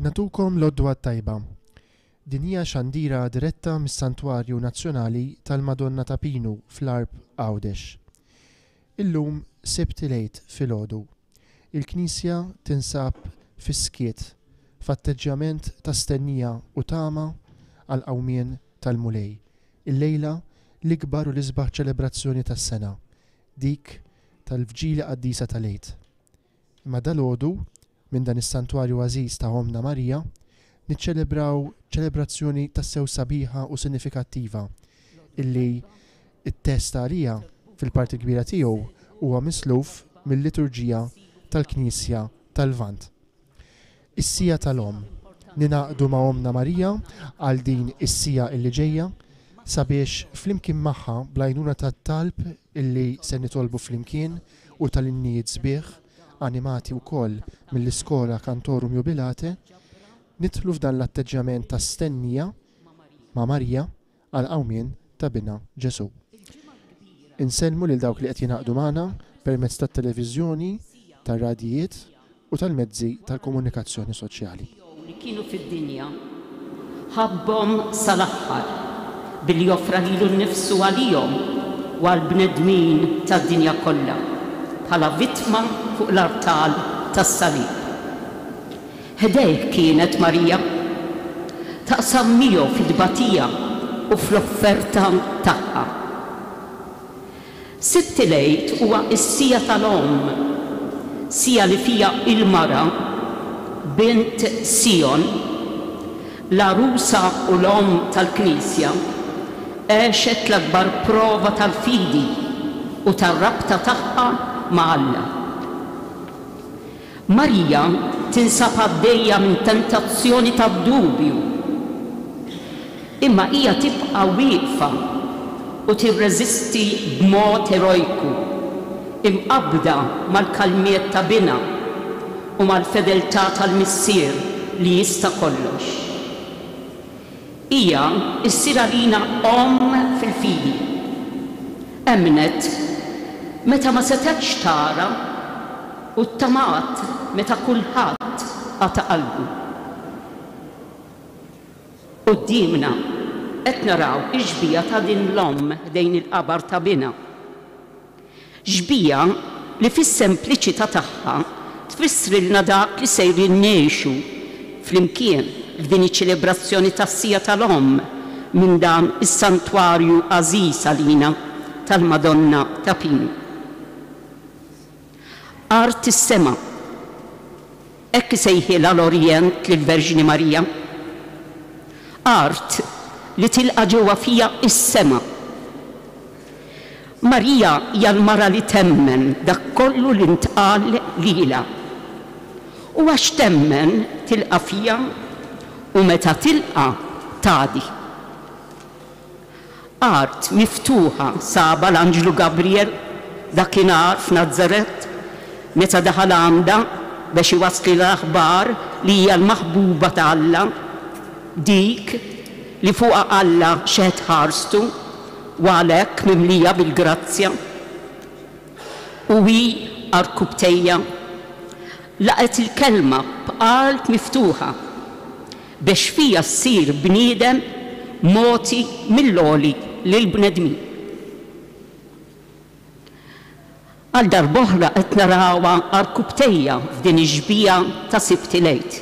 Natukom l-Odwa tajba. Din hija xandira diretta mis-Santwarju Nazzjonali tal-Madonna ta' Pinu fl-Arb Għawdex. Illum Sibt il-Għid filgħodu. Il-Knisja tinsab fis-skiet f'atteġġjament ta' stennija u tama għal qawmien tal-Mulej. Il-lejla l-ikbar u l-isbaħ ċelebrazzjoni tas-sena, dik tal-Vġieli Qaddisa tal-Għid. Imma dalgħodu minn dan is-santwarju għażiż ta' Omna Marija niċċelebraw ċelebrazzjoni tassew sabiħa u sinifikattiva illi it-test għalija fil-parti kbira tiegħu huwa misluf mill-liturġija tal-Knisja tal-Lvant. Is-sija tal-Om. Ninaqdu ma' Omna Marija għal din is-sija illi ġejja sabiex flimkien magħha bl-għajnuna tat-talb illi se nitolbu flimkien u tal-innijiet sbieħ animati wkoll mill-Iskola Cantorum Jubilate, nidħlu f'dan l-atteġġjament ta' stennija ma' Marija għal qawmien ta' Bina Ġesu. Insellmu lil dawk li qed jingħaqdu magħna permezz tat-televiżjoni, tar-radjijiet u tal-mezzi tal-komunikazzjoni soċjali. Li kienu fid-dinja ħabbhom sal-aħħar billi joffra lilu nnifsu għalihom u għall-bnedmin tad-dinja kollha bħala vittma fuq l-artal tas-salib. Ħdejh kienet Marija taqsam miegħu fid-dbatija u fl-offerta tagħha. Sibt il-Għid huwa s-sija tal-Om, sija li fija il-mara bint Sion, l-arusa u l-Om tal-Knisja, għexet l-akbar prova tal-fidi u tar-rabta tagħha ma' Alla. Marija tinsab għaddejja minn tentazzjoni tad-dubju, imma hija tibqa' wieqfa u tirreżisti b'mod erojku, imqabbda mal-kalmiet ta' Bina u mal-fedeltà tal-Missier li jista' kollox. Hija ssir għalina Om fil-fidi. Emnet meta ma setgħetx tara u tamat meta kulħadd għata qalbu. Qudiemna qed naraw ix-xbija ta' din l-Om dejn il-qabar ta' Bina. Xbija li fis-sempliċità tagħha tfissrilna dak li sejrin ngħixu flimkien f'din iċ-ċelebrazzjoni tas-sija tal-Om minn dan is-santwarju għażiż għalina tal-Madonna ta' Pinu. Art is-sema, hekk isejħilha l-Orjent lill-Verġini Marija. Art li tilqa' ġewwa fija is-sema. Marija hija l-mara li temmen dak kollu li ntqal lilha. U għax temmen tilqa' fija u meta tilqa' tgħadi. Art miftuħa saba l-Anġlu Gabriel dakinhar f'Nażaret meta daħal għandha biex iwassli l-aħbar li hija l-maħbuba ta' Alla, dik li fuqha Alla xeħed ħarstu u għalhekk mimlija bil-grazzja. U hi arkubtejja laqet il-kelma b'qalb miftuħa biex fija ssir bniedem moti mill-għoli lill-bnedmin. Għal darb'oħra qed narawha arkubtejja f'din ix-xbija ta' Sibt il-Għid.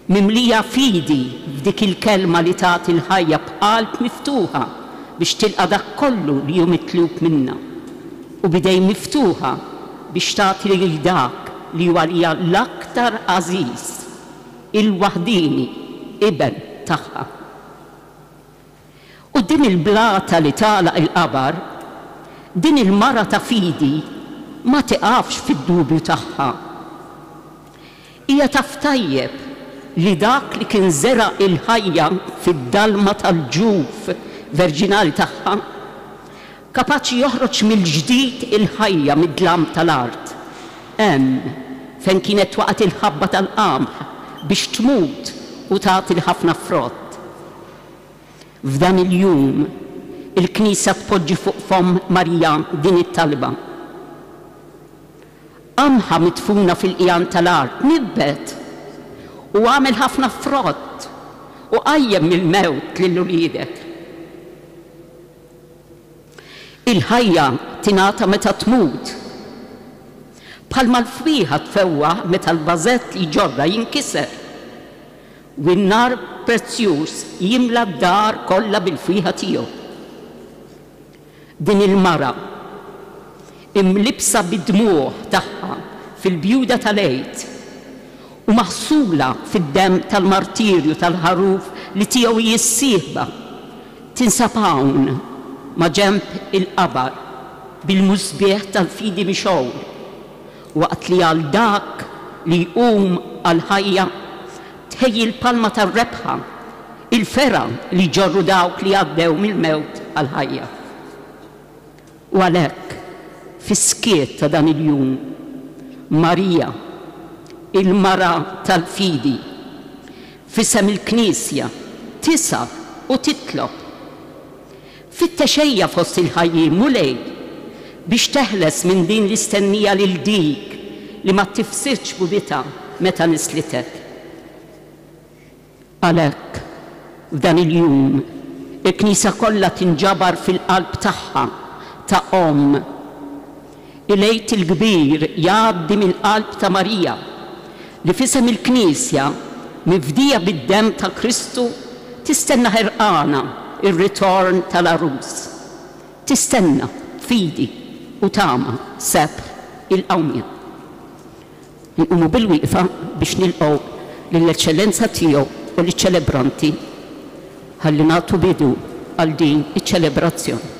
Mimlija fidi f'dik il-kelma li tagħti l-ħajja b'qalb miftuħa biex tilqa' dak kollu li hu mitlub minnha u bidejn miftuħa biex tagħti lil dak li huwa hija l-aktar għażiż, il-waħdini iben tagħha. U din il-blata li tagħlaq il-qabar, din il-mara ta' fidi ma tiqafx fid-dubju tagħha. Hija taf tajjeb li dak li kien zera' il-ħajja fid-dalma tal-ġuf verġinali tagħha kapaċi joħroġ mill-ġdid il-ħajja mid-dlam tal-art. Hemm fejn kienet waqgħet il-ħabba tal-qamħ biex tmut u tagħti ħafna frott. F'dan il-jum il-Knisja tpoġġi fuq fom Marija din it-talba. Qamħa mitfuna fil-qjan tal-art nibbet u għamel ħafna frott u qajjem mill-mewt lil uliedek. Il-ħajja tingħata meta tmut, bħalma l-fwieħa tfewwa meta l-bażett li ġorra jinkiser, u n-nar prezzjuż jimla d-dar kollha bil-fwieħa tiegħu. Din il-mara imlibsa bid-dmuħ tagħha fil-bjuda tal-għejd u maħsula fid-demm tal-martirju tal-ħaruf li tiegħu jissieħba tinsab hawn ma' ġenb il-qabar bil-mużbieħ tal-fidi mixgħul, waqt li għal dak li jqum għal ħajja tħejji l-palma tar-rebħa, il-fera li ġorru dawk li għaddew mill-mewt għal ħajja. U għalhekk fis-skiet ta' dan il-jum Marija, il-mara tal-fidi, f'isem il-Knisja tisab u titlob fit-texejja fost il-ħajjim u lej biex teħles minn din l-istennija lil dik li ma tifsirx budita meta nislitek. Għalhekk f'dan il-jum il-Knisja kollha tinġabar fil-qalb tagħha ta' il-lejt il-kbir jgħaddi mill-qalb ta' Marija li f'isem il-Knisja mifdija bid-demm ta' Kristu tistenna ħerqana ir-ritorn tal-arus. Tistenna fidi u tama seb il-qawmien. Nqumu bil-wieqfa biex nilqgħu lill-eċċellenza tiegħu u l-ċelebranti ħalli nagħtu bidu għal din iċ-ċelebrazzjoni.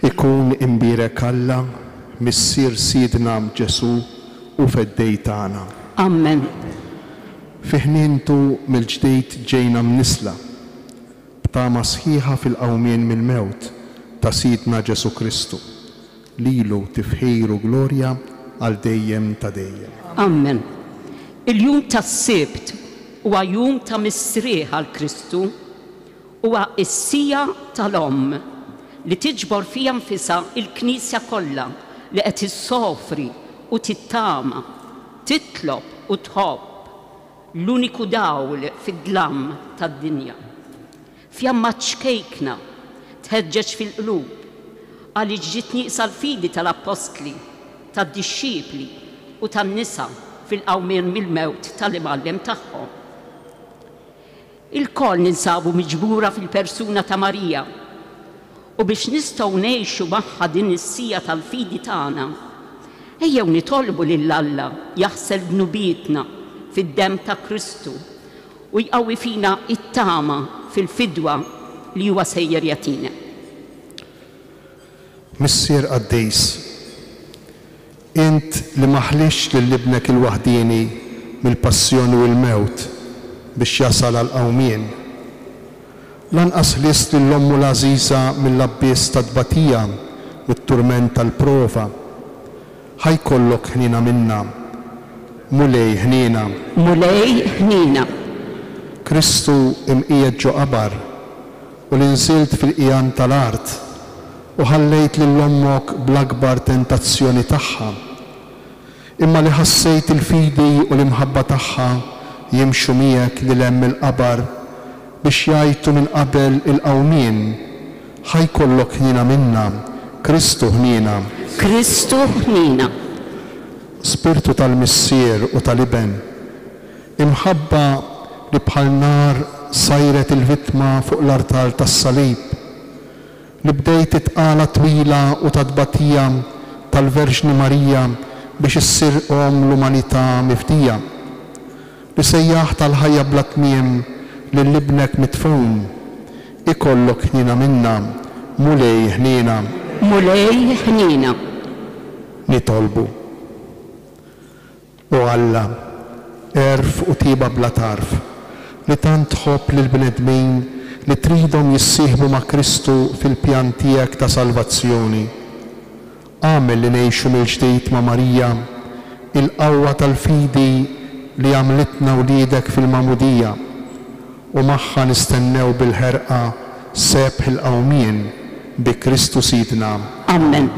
Ikun imbirek Alla missier Sidna Ġesu u feddej tagħna. Amen. Fi ħnientu mill-ġdejt ġejna mnisla b'tama sħiħa fil-qawmien mill-mewt ta' Sidna Ġesu Kristu. Lilu tifħejru glorja għal dejjem ta' dejjem. Amen. Il-jum tas-Sibt huwa jum ta' misrieħ għal Kristu, huwa s-sija tal-Omm li tiġbor fija nfisha il-Knisja kollha li qed issofri u tittama, titlob u tħobb l-uniku dawl fid-dlam tad-dinja. Fjamma ċkejkna tħeġġeġ fil-qlub għaliex ġiet nieqsa l-fidi tal-apostli, tad-dixxipli u tan-nisa fil-qawmien mill-mewt tal-imgħallem tagħhom. Il-koll ninsabu miġbura fil-persuna ta' Marija u biex nistgħu ngħixu magħha din is-sija tal-fidi tagħna, ejjew nitolbu lil Alla jaħsel bnubietna fid-demm ta' Kristu u jqawwi fina it-tama fil-fidwa li huwa sejjer jagħtina. Missier Qaddejs, int li maħlix lil-ibnek il-waħdieni mill-passjoni u l-mewt biex jasal għal-qawmien. Lanqas list lill-ommu l-għażiża mill-abbies tad-tbatija mit-turment tal-prova. Ħajkollok ħnina minna, mulej ħnina. Mulej ħnina. Kristu imqiegħed ġo qabar u li nżilt fil-qiegħan tal-art u ħallejt lill-ommok bl-akbar tentazzjoni tagħha. Imma li ħassejt il-fidi u l-imħabba tagħha jimxu miegħek lil hemm il-qabar biex jgħidu minn qabel il-qawmien, ħajkollok ħnina minna, Kristu ħnina. Kristu ħnina. Spirtu tal-missier u tal-iben, imħabba li bħal nar sajret il-vittma fuq l-artal tas-salib, li bdejt titqala twila u tadbatija tal-Verġni Marija biex issir l-umanità mifdija. Li sejjaħ tal-ħajja bla tmiem lill-ibnek mitfun, ikollok ħnina minna, mulej ħnina. Mulej ħnina. Nitolbu. U Alla, erf u tiba bla tarf, li tant tħobb lill-bnedmin li tridhom jissieħbu ma' Kristu fil-pjan tiegħek ta' salvazzjoni. Għamel li ngħixu mill-ġdid ma' Marija, il-qawwa tal-fidi li għamlitna wliedek fil-mamudija u magħha nistennew bil-ħerqa sebħ il-qawmien bi Kristu Sidna. Amen.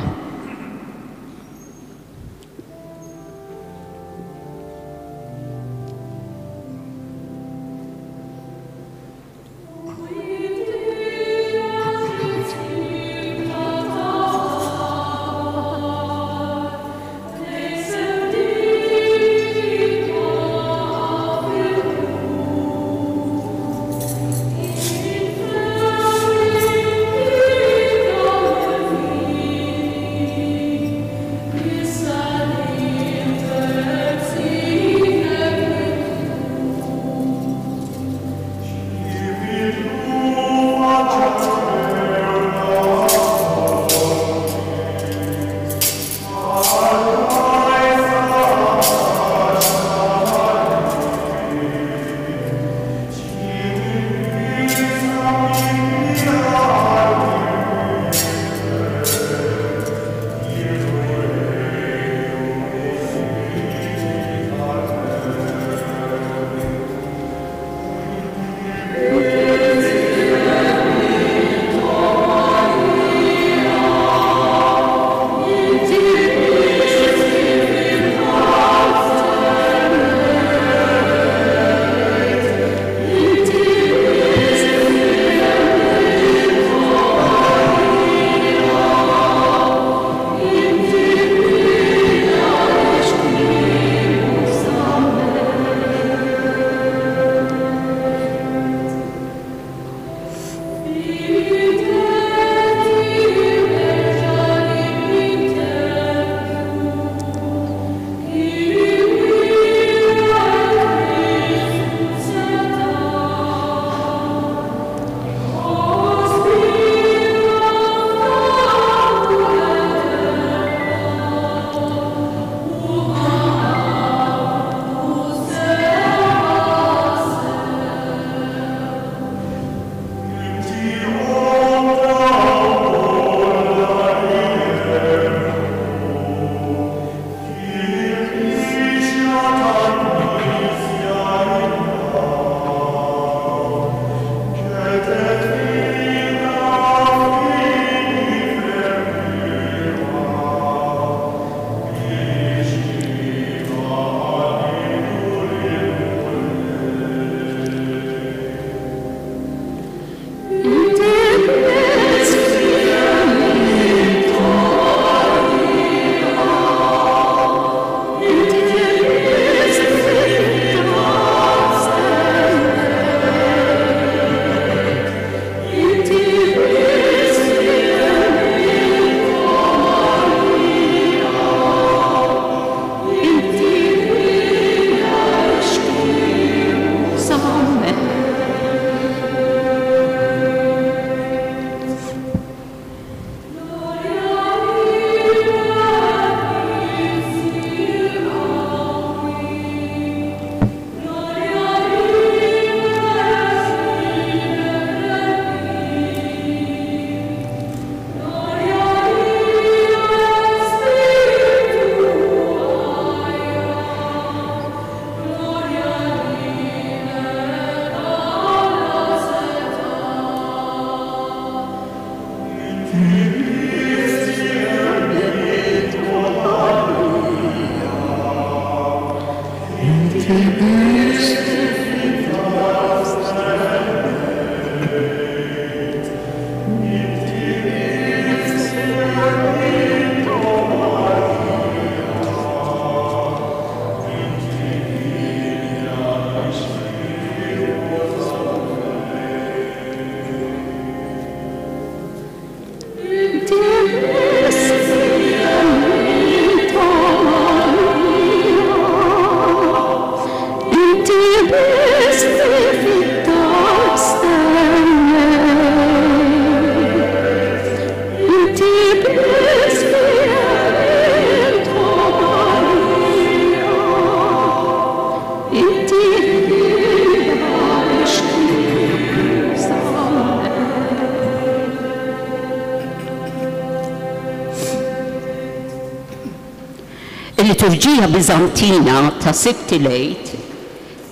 Il-liturġija Bizantina ta' Sibt Lejt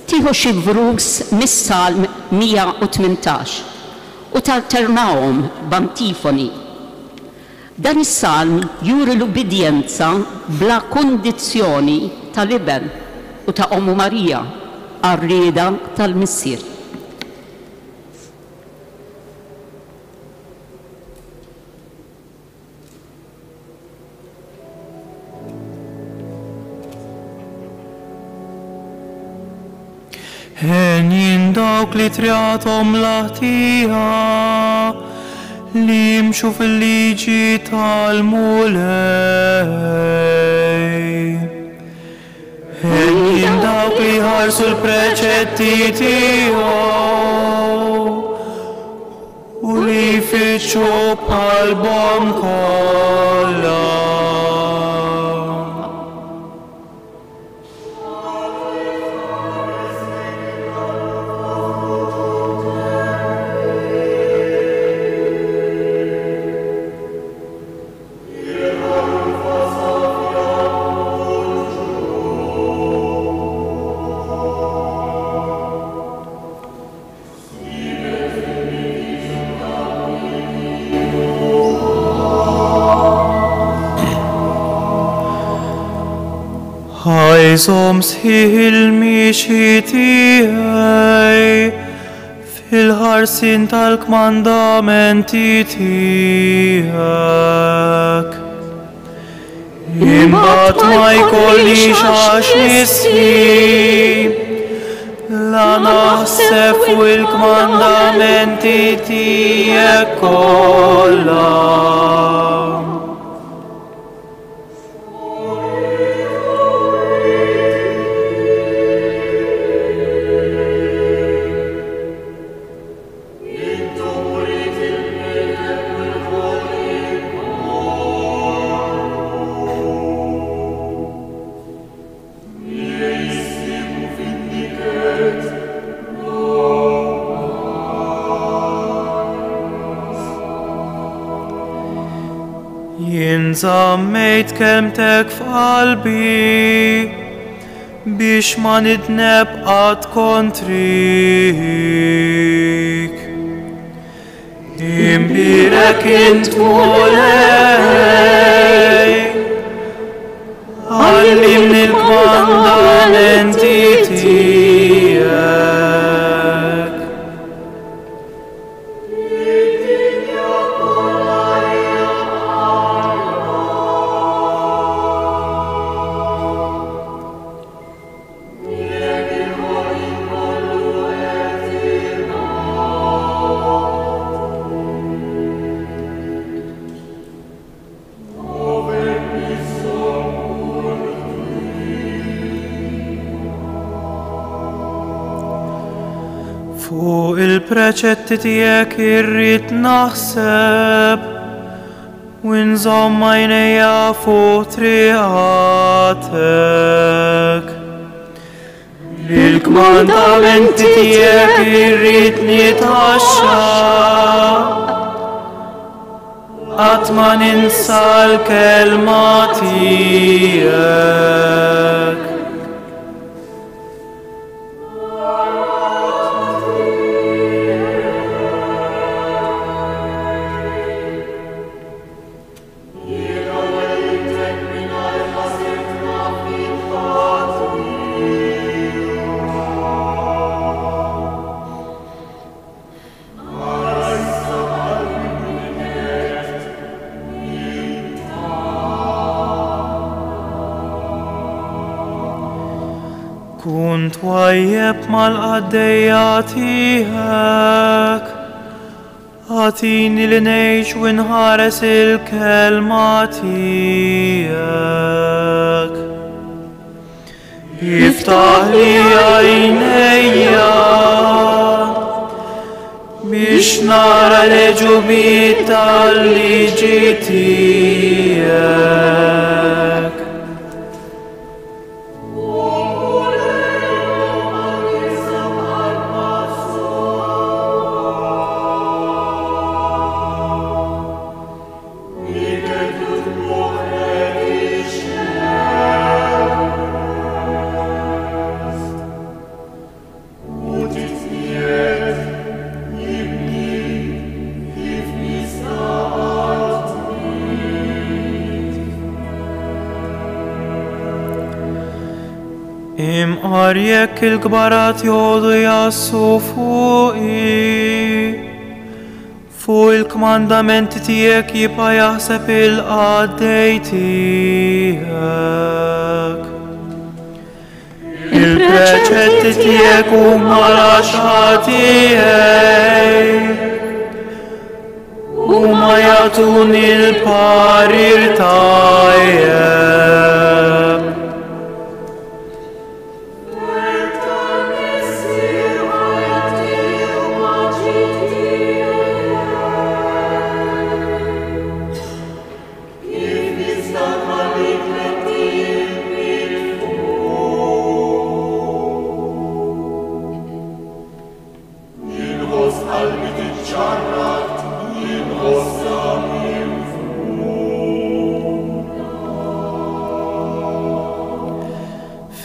tieħu xi vrus mis-Salm 118 u talternawhom b'antifoni. Dan is-salm juri l-ubidjenza bla kundizzjoni tal-iben u ta' Ommu Marija għar-rieda tal-missier. Ħenjin dawk li triatom laħtija li jimxu fil-liġi tal-mulej. Ħenjin dawk li ħarsu l-preċetti tiegħu u li jfittxu b'qalbhom kollha. Ħajżom sħiħ il-mixi tiegħi fil-ħarsin tal-kmandamenti tiegħek. Imbagħad ma jkollix għax nisħi la naħseb fuq il-kmandamenti tiegħek kollha. Zammejt kelmtek f'qalbi biex ma nidneb qatt kontrik. Imbirek int mulej għallimni l-kmandamenti tiegħek. Fuq il-preċetti tiegħek irrid naħseb u nżomm għajnejja fuq triqatek. Bil-kmandamenti tiegħek irrid nitgħaxxa qatt ma ninsa l-kelma tiegħek. Kunt wajjeb mal-qaddejja tiegħek, għatini li ngħix u nħares il-kelma tiegħek. Iftaħ li għajnejja biex nara l-ġubiet tal-liġi tiegħek. Imqarjek il-gbarat jodu jassu fuqi, fuq il-kmandamenti tijek jibqa jaħseb il-qaddej tijek. Il-preċetti tijek u malaxħatijek, u ma jatun il-parir tajjeb.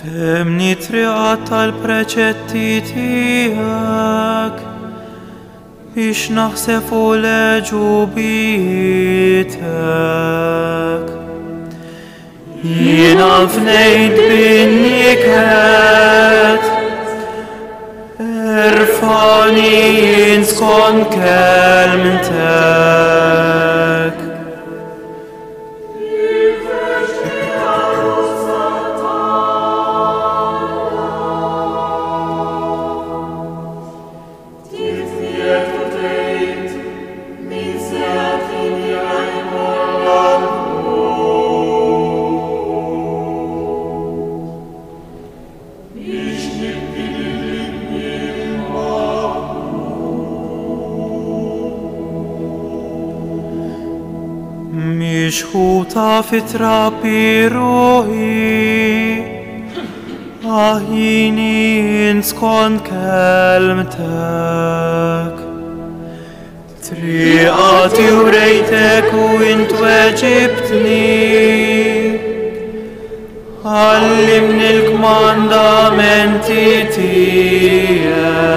Femni triqat tal-preċetti tijak biex naħseb fuq leġubietek. Jiena fnejt bin-niket, irfani jien skont kelmtek. Mixħuta fit-trapi ruħi, jini skont kelmtek. Triqati u rejtek u intu weġibtni, għallimni l-kmandamenti tijek.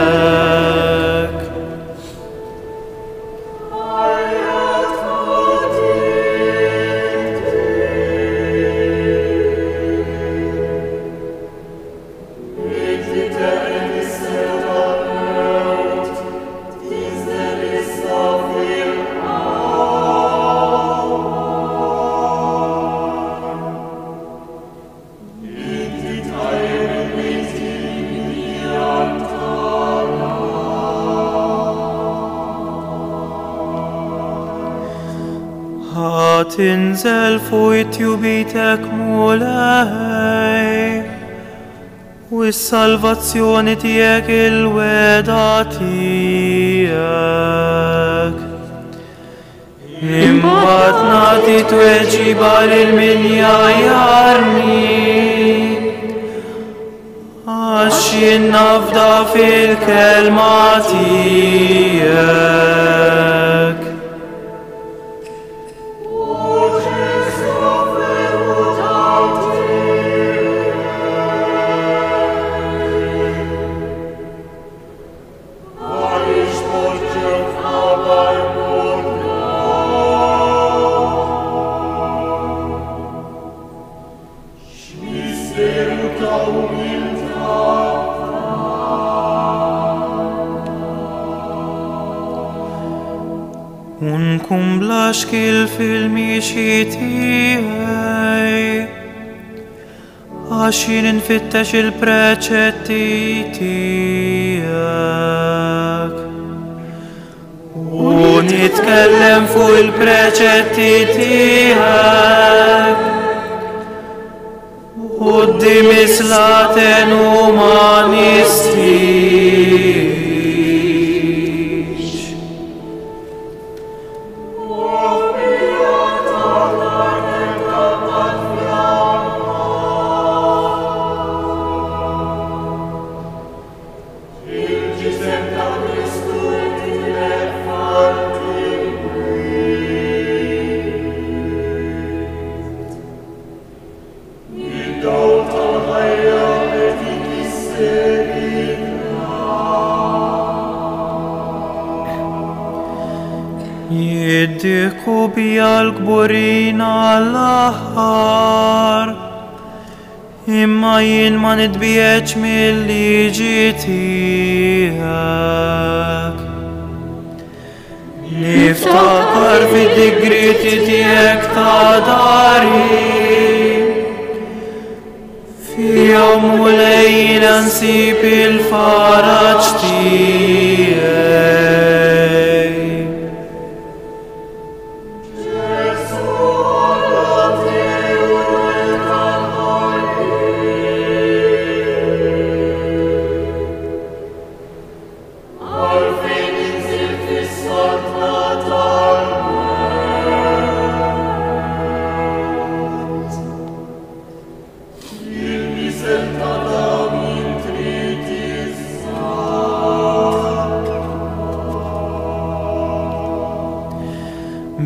Tinżel fuq it-tjubitek mulej, u s-salvazzjoni tijek il-weda tijek. Imbagħad nagħti tweġiba lil min jgħajjarni, għax jien nafda fil-kelma tijek. Unkun bla xkil fil-mixi tijaj, għax jien nfittex il-preċetti tijak. U nitkellem fuq il-preċetti tijak, qudiem islaten umanisti. Jiddiku bija l-gburin għall-aħħar, imma jien ma nitbieċ mill-liġi tiegħek. Niftakar fid-digriti tiegħek ta' dari, fihom u lejla nsib il-faraġġ tiegħek.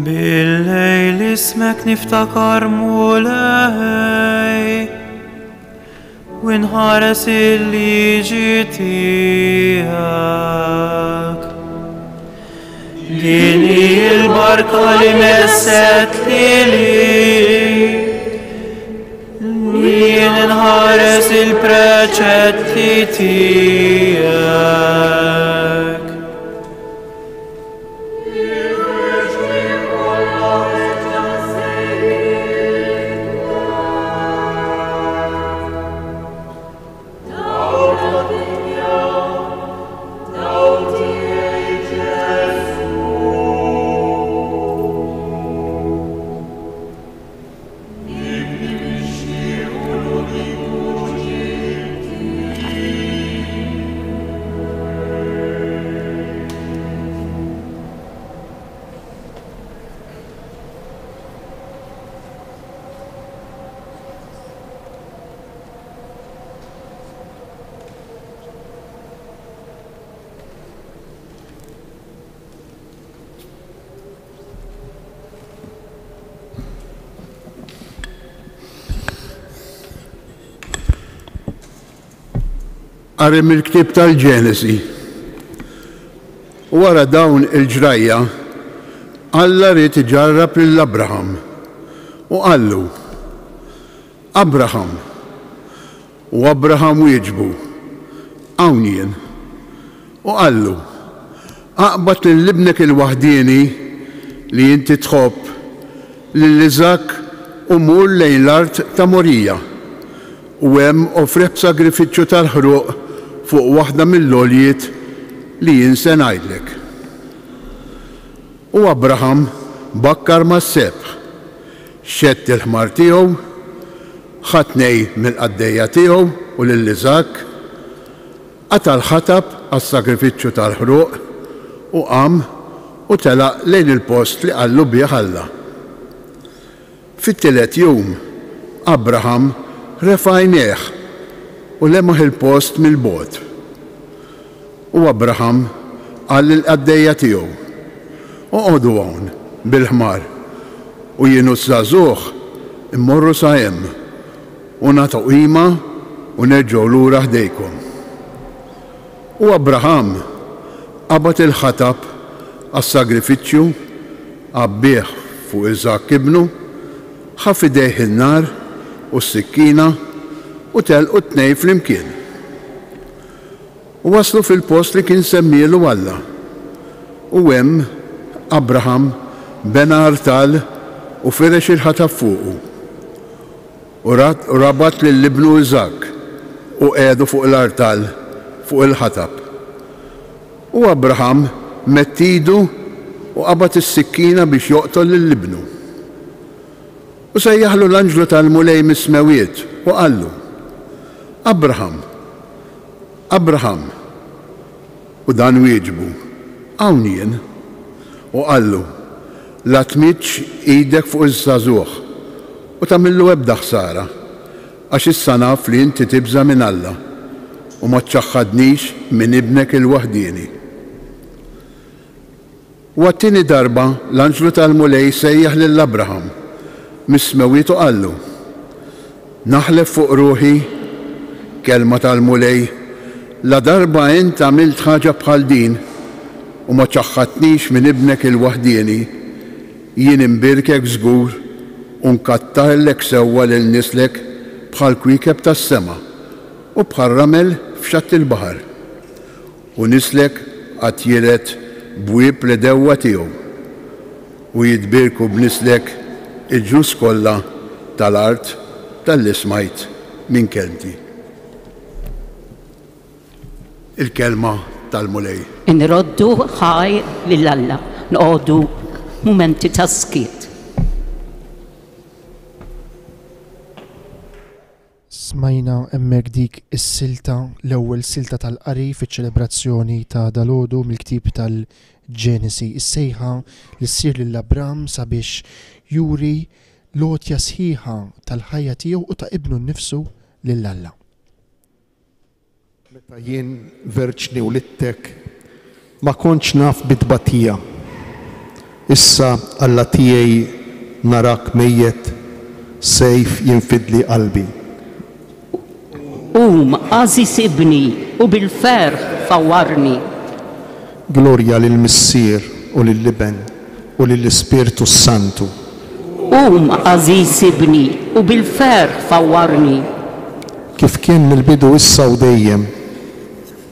Bil-lejl ismek niftakar mulej, u nħares il-liġi tiegħek. Din il-barka li messet li nħares il-preċetti tiegħek. Qarem il-ktib tal-Ġenesi. Wara dawn il-ġrajja, Alla rid iġarrab lil Abraham u qallu: Abraham. U Abraham wieġbu: hawn jien. U qallu: aqbad lil ibnek il-waħdieni li inti tħobb lil Iżak u mur lejn l-art ta' Morija u hemm offrih b'sagrifiċċju tal-ħruq fuq waħda mill-għoljiet li jien se ngħidlek. U Abraham bakkar mas-sebħ, xett il-ħmar tiegħu, ħadd tnej mill-qaddejja tiegħu u lil Iżak, qata l-ħatab għas-sagrifiċċju tal-ħruq u qam u telaq lejn il-post li qallu bih Alla. Fit-tielet jum Abraham refa' għajnejh u lemaħ il-post mill-bogħod. U Abraham qal lill-qaddejja tiegħu: oqgħodu hawn bil-ħmar u jien u żagħżugħ immorru sa hemm u nagħtu qima u nerġgħu lura ħdejkom. U Abraham qabad il-ħatab għas-sagrifiċċju, qabbih fuq Iżak ibnu, ħaf idejh in-nar u s-sikkina u telqu t-tnejn flimkien. U waslu fil-post li kien semmielu Alla. U hemm Abraham bena artal u ferex il-ħatab fuqu. U rabat lill-ibnu Iżak u qiegħdu fuq l-artal fuq il-ħatab. U Abraham mett idu u qabad is-sikkina biex joqtol lill-ibnu. U sejjaħlu l-anġlu tal-mulej mis-smewiet u qallu: Abraham, Abraham. U dan wieġbu: hawn jien. U qallu: la tmitx idek fuq iż-żagħżugħ u tagħmillu ebda ħsara għax issa naf li inti tibża minn Alla u ma tċaħħadnix minn ibnek il-waħdieni. U għat-tieni darba l-anġlu tal-mulej sejjaħ lil Abraham mis-smewiet u qallu: naħlef fuq ruħi, kelma tal-mulej, la darba int għamilt ħaġa bħal din u ma ċaħħadnix minn ibnek il-waħdieni, jien imbirkek żgur u nkattahellek sewwa lil nislek bħal kwikeb tas-sema u bħal ramel f'xatt il-baħar u nislek għatjiret bwieb li dewwa tiegħu u jitbirku b'nislek il-ġus kollha tal-art tal-li smajt minn kelmti. Il-kelma tal-mulej. Nroddu ħaj lill-Alla, nqogħdu mumenti ta' skiet. Smajna hemmhekk dik is-silta, l-ewwel silta tal-qari fiċ-ċelebrazzjoni ta' dalodu mill-ktieb tal-Ġenesi, is-sejħa li ssir lil Abram sabiex juri lotja sħiħa tal-ħajja tiegħu u ta' ibnu nnifsu lill-Alla. Meta jien verġni u littek ma kontx naf bit-tbatija. Issa Alla tiegħi narak mejjed sejf jinfidli qalbi. Għażis ibni u bil-ferħ fawwarni. Glorja lill-Missier u lill-Liben u lill-Ispirtu Santu. Għażis ibni u bil-ferħ fawwarni. Kif kien mill-bidu issa u dejjem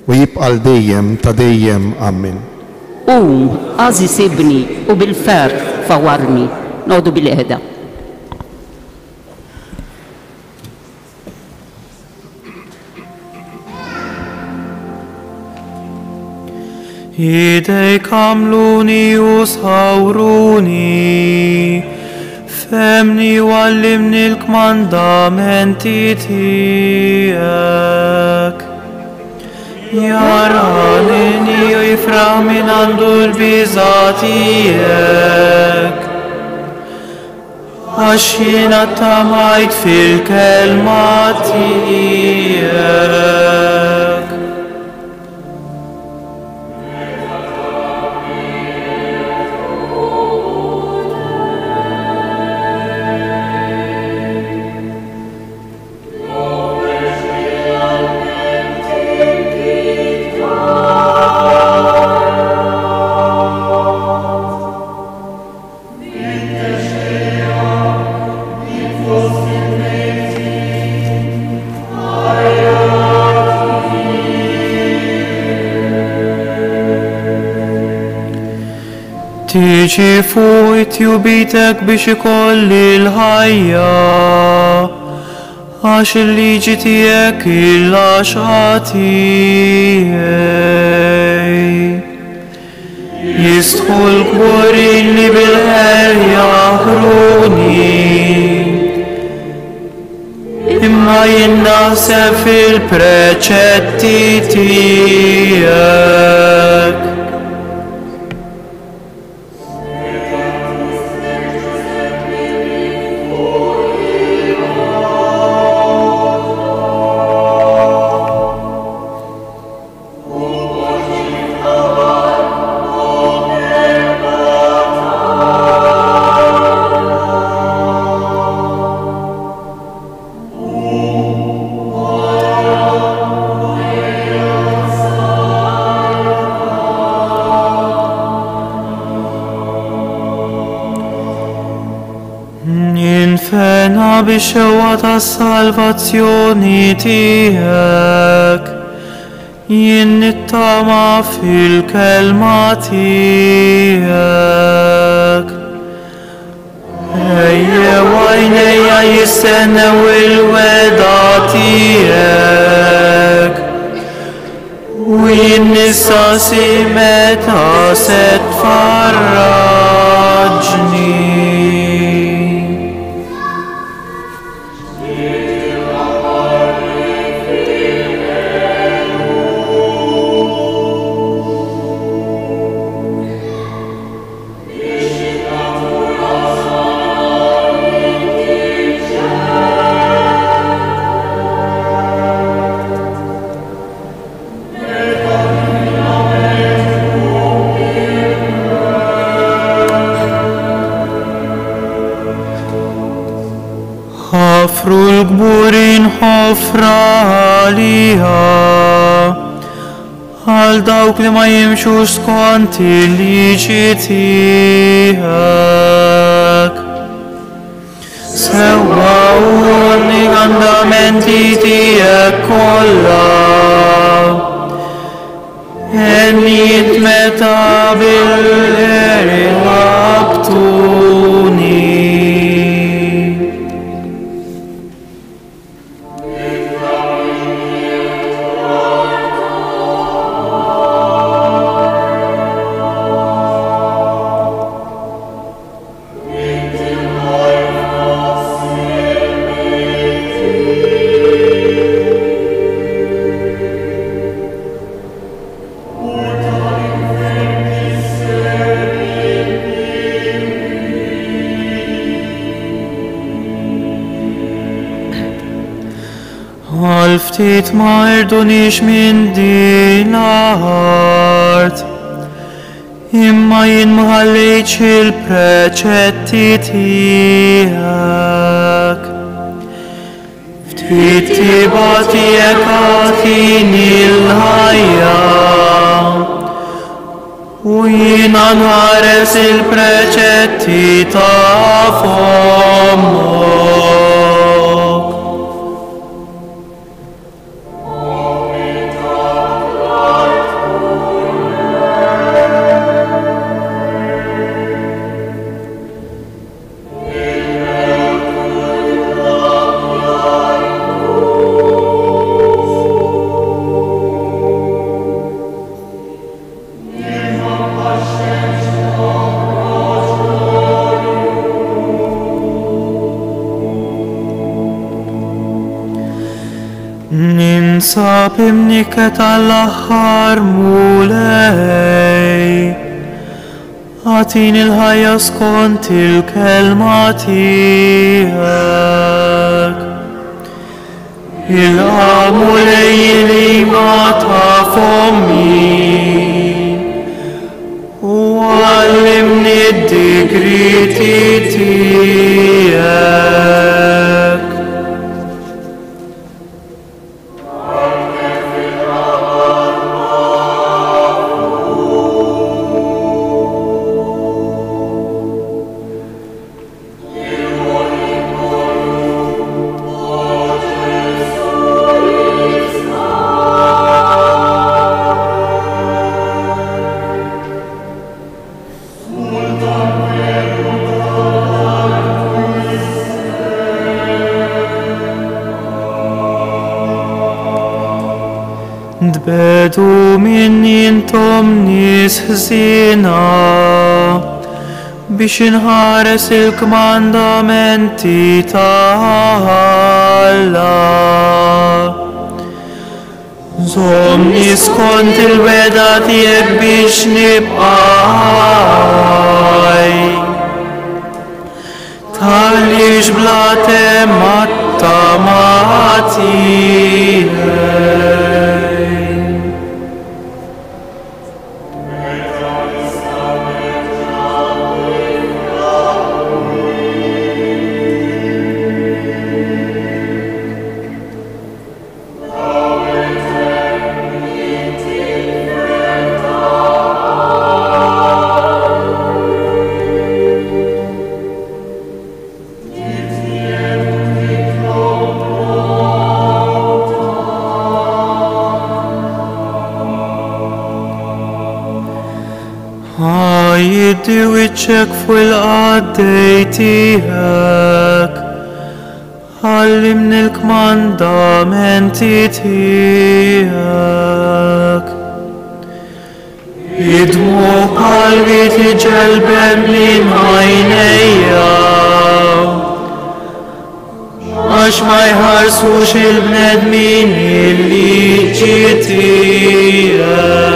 u jibqal dejjem ta' dejjem ammin. Għażis ibni u bil-ferħ fawwarni. Nodu bil-qiegħda. Idejk għamluni u sawruni, femni u għallimni l-kmandamenti tijak. Jaranini u jifraħ min għandu l-biza tijak. Għax jiena tamajt fil-kelma tijak. Tiġi fuq it-tjubitek biex ikolli l-ħajja, għax il-liġi tijek il-laxħatijaj. Jistħu l-gburin li bil-ħer jaħruni, imma jinnaseb fil-preċetti tijek. Jinfena bix-xewwa tas-salvazzjoni tiegħek, jien nittama fil-kelma tiegħek. Ejjew għajnejja jistennew il-weda tiegħek, u jien nistaqsi meta se tfarraġni. ħafru l-gburin ħofra għalija, għal dawk li ma jimxu skont il-liġi tiegħek. Sewwa u għanni il-mandamenti tijek kolla. Enniet meta bil-eri ħabtuni. Ftit ma irdunix minn din l-art, imma jien ma ħallejtx il-preċetti tiegħek. Ftit tiba tiegħek għatini l-ħajja, u jiena nħares il-preċetti ta' fomok. Ninsab imniket għall-aħħar mulej, għatin il-ħajja skont il-kelma tijek. Il-għamulej li ma ta' fommi, u għallimni d-digriti tijek. Dbedu minn jintom nis ħżina biex inħares il-kmandamenti ta' Allah. Zomni skont il-weda tiegħek biex nibqaj, talix bla tematta matijek. Jiddi wiċċek fuq il-qaddej tiegħek, għallimni l-kmandamenti tiegħek. Idmu qalbi tiġelbem minn għajnejja, għax ma jħarsux il-bnedmin il-liġi tiegħek.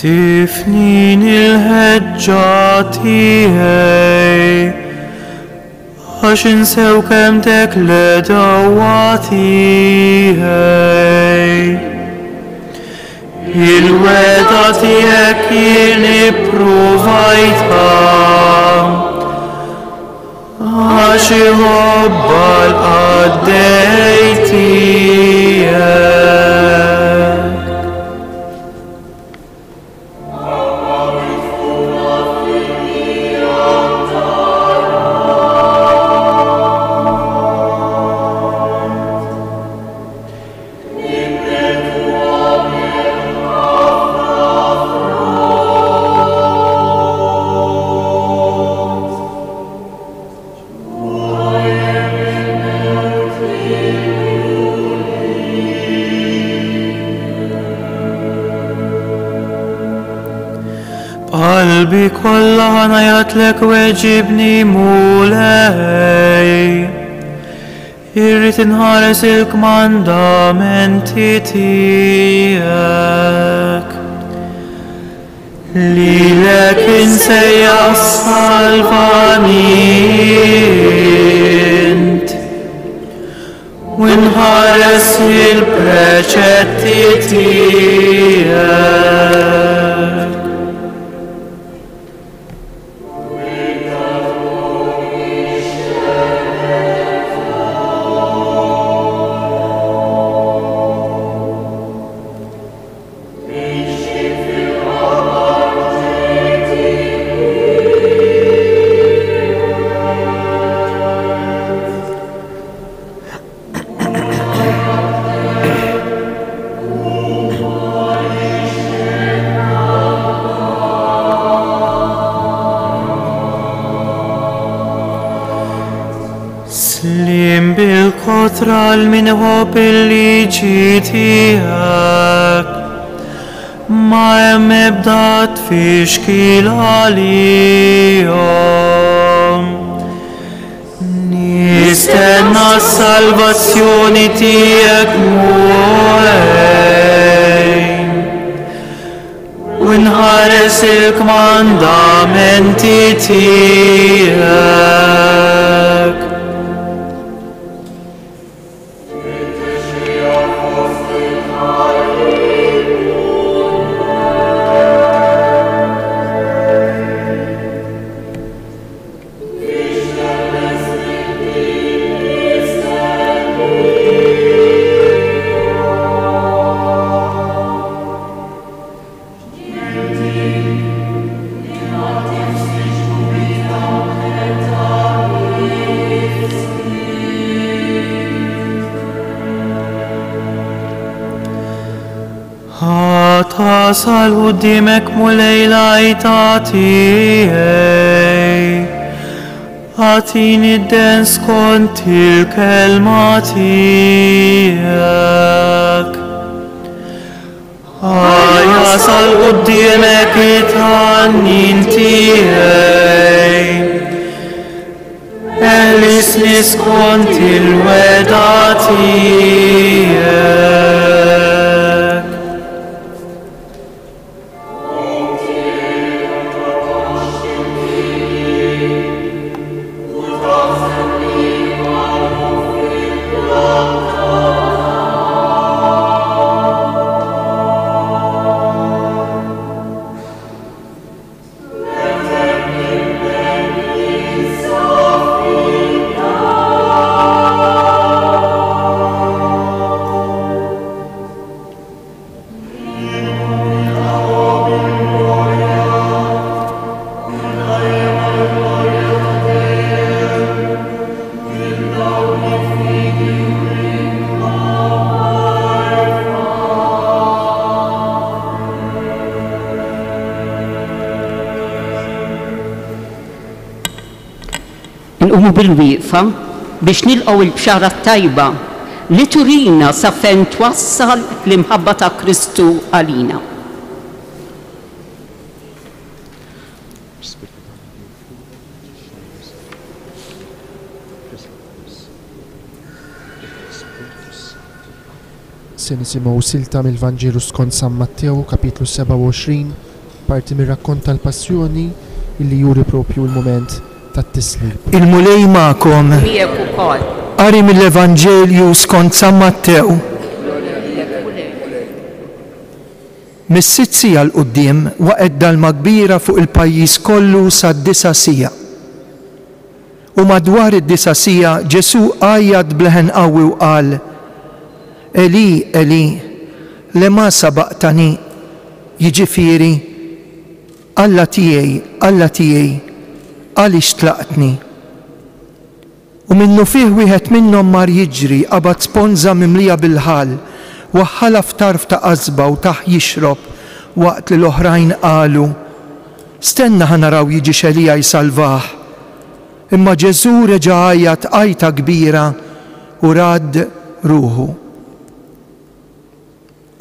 tifnin il-ħeġġa tiegħi għax insew kemm tek l-dawwa tiegħi. Il-weda tiegħek jien ippruvajtha għax iħobba l-qaddej tiegħek. Qalbi kollha ħanajatlek weġibni mulej. Irrid inħares il-kmandamenti tiegħek. Lilek insejjaħ salvament u nħares il-preċetti tiegħek. Slim bil-kotra l-minħob il-liġi tiegħek, ma hemm ebda tfixkil għalihom. Nistenna s-salvazzjoni tiegħek mulej u nħares il-kmandamenti tiegħek. Tasal qudiemek mulej l-għajta tiegħi, għatini d-den skont il-kelma tiegħek. Jasal qudiemek it-ħannin tiegħi, eħlisni skont il-weda tiegħek. Nqumu bil-wieqfa biex nilqgħu il-bxara tajba li turina sa fejn twassal l-imħabba ta' Kristu għalina. Se nisimgħu silta mill-Vanġelu skont San Matteo kapitlu 27 parti mir-rakkont tal-passjoni illi juri propju l-moment tat-tislib. Il-mulej ma'kom. Miegħek ukoll. Qari mill-Evanġelju skont San Mattew. Mis-sitt sija l-qudiem waqgħet dalma kbira fuq il-pajjiż kollu sad-disa sija. U madwar id-disa sija Ġesu għajjad bleħen qawwi u qal: Eli, Eli, lema sabaqtani, jiġifieri, Alla tiegħi, għaliex tlaqtni. U minnu fih wieħed minnhom mar jiġri qabad sponża mimlija bil-ħal, waħħala f'tarf ta' qasba u taħ jixrob waqt li l-oħrajn qalu: Stenna ħanaraw jiġi Elija jsalvah. Imma Ġesu reġa' għajjad għajta kbira u rad ruħu.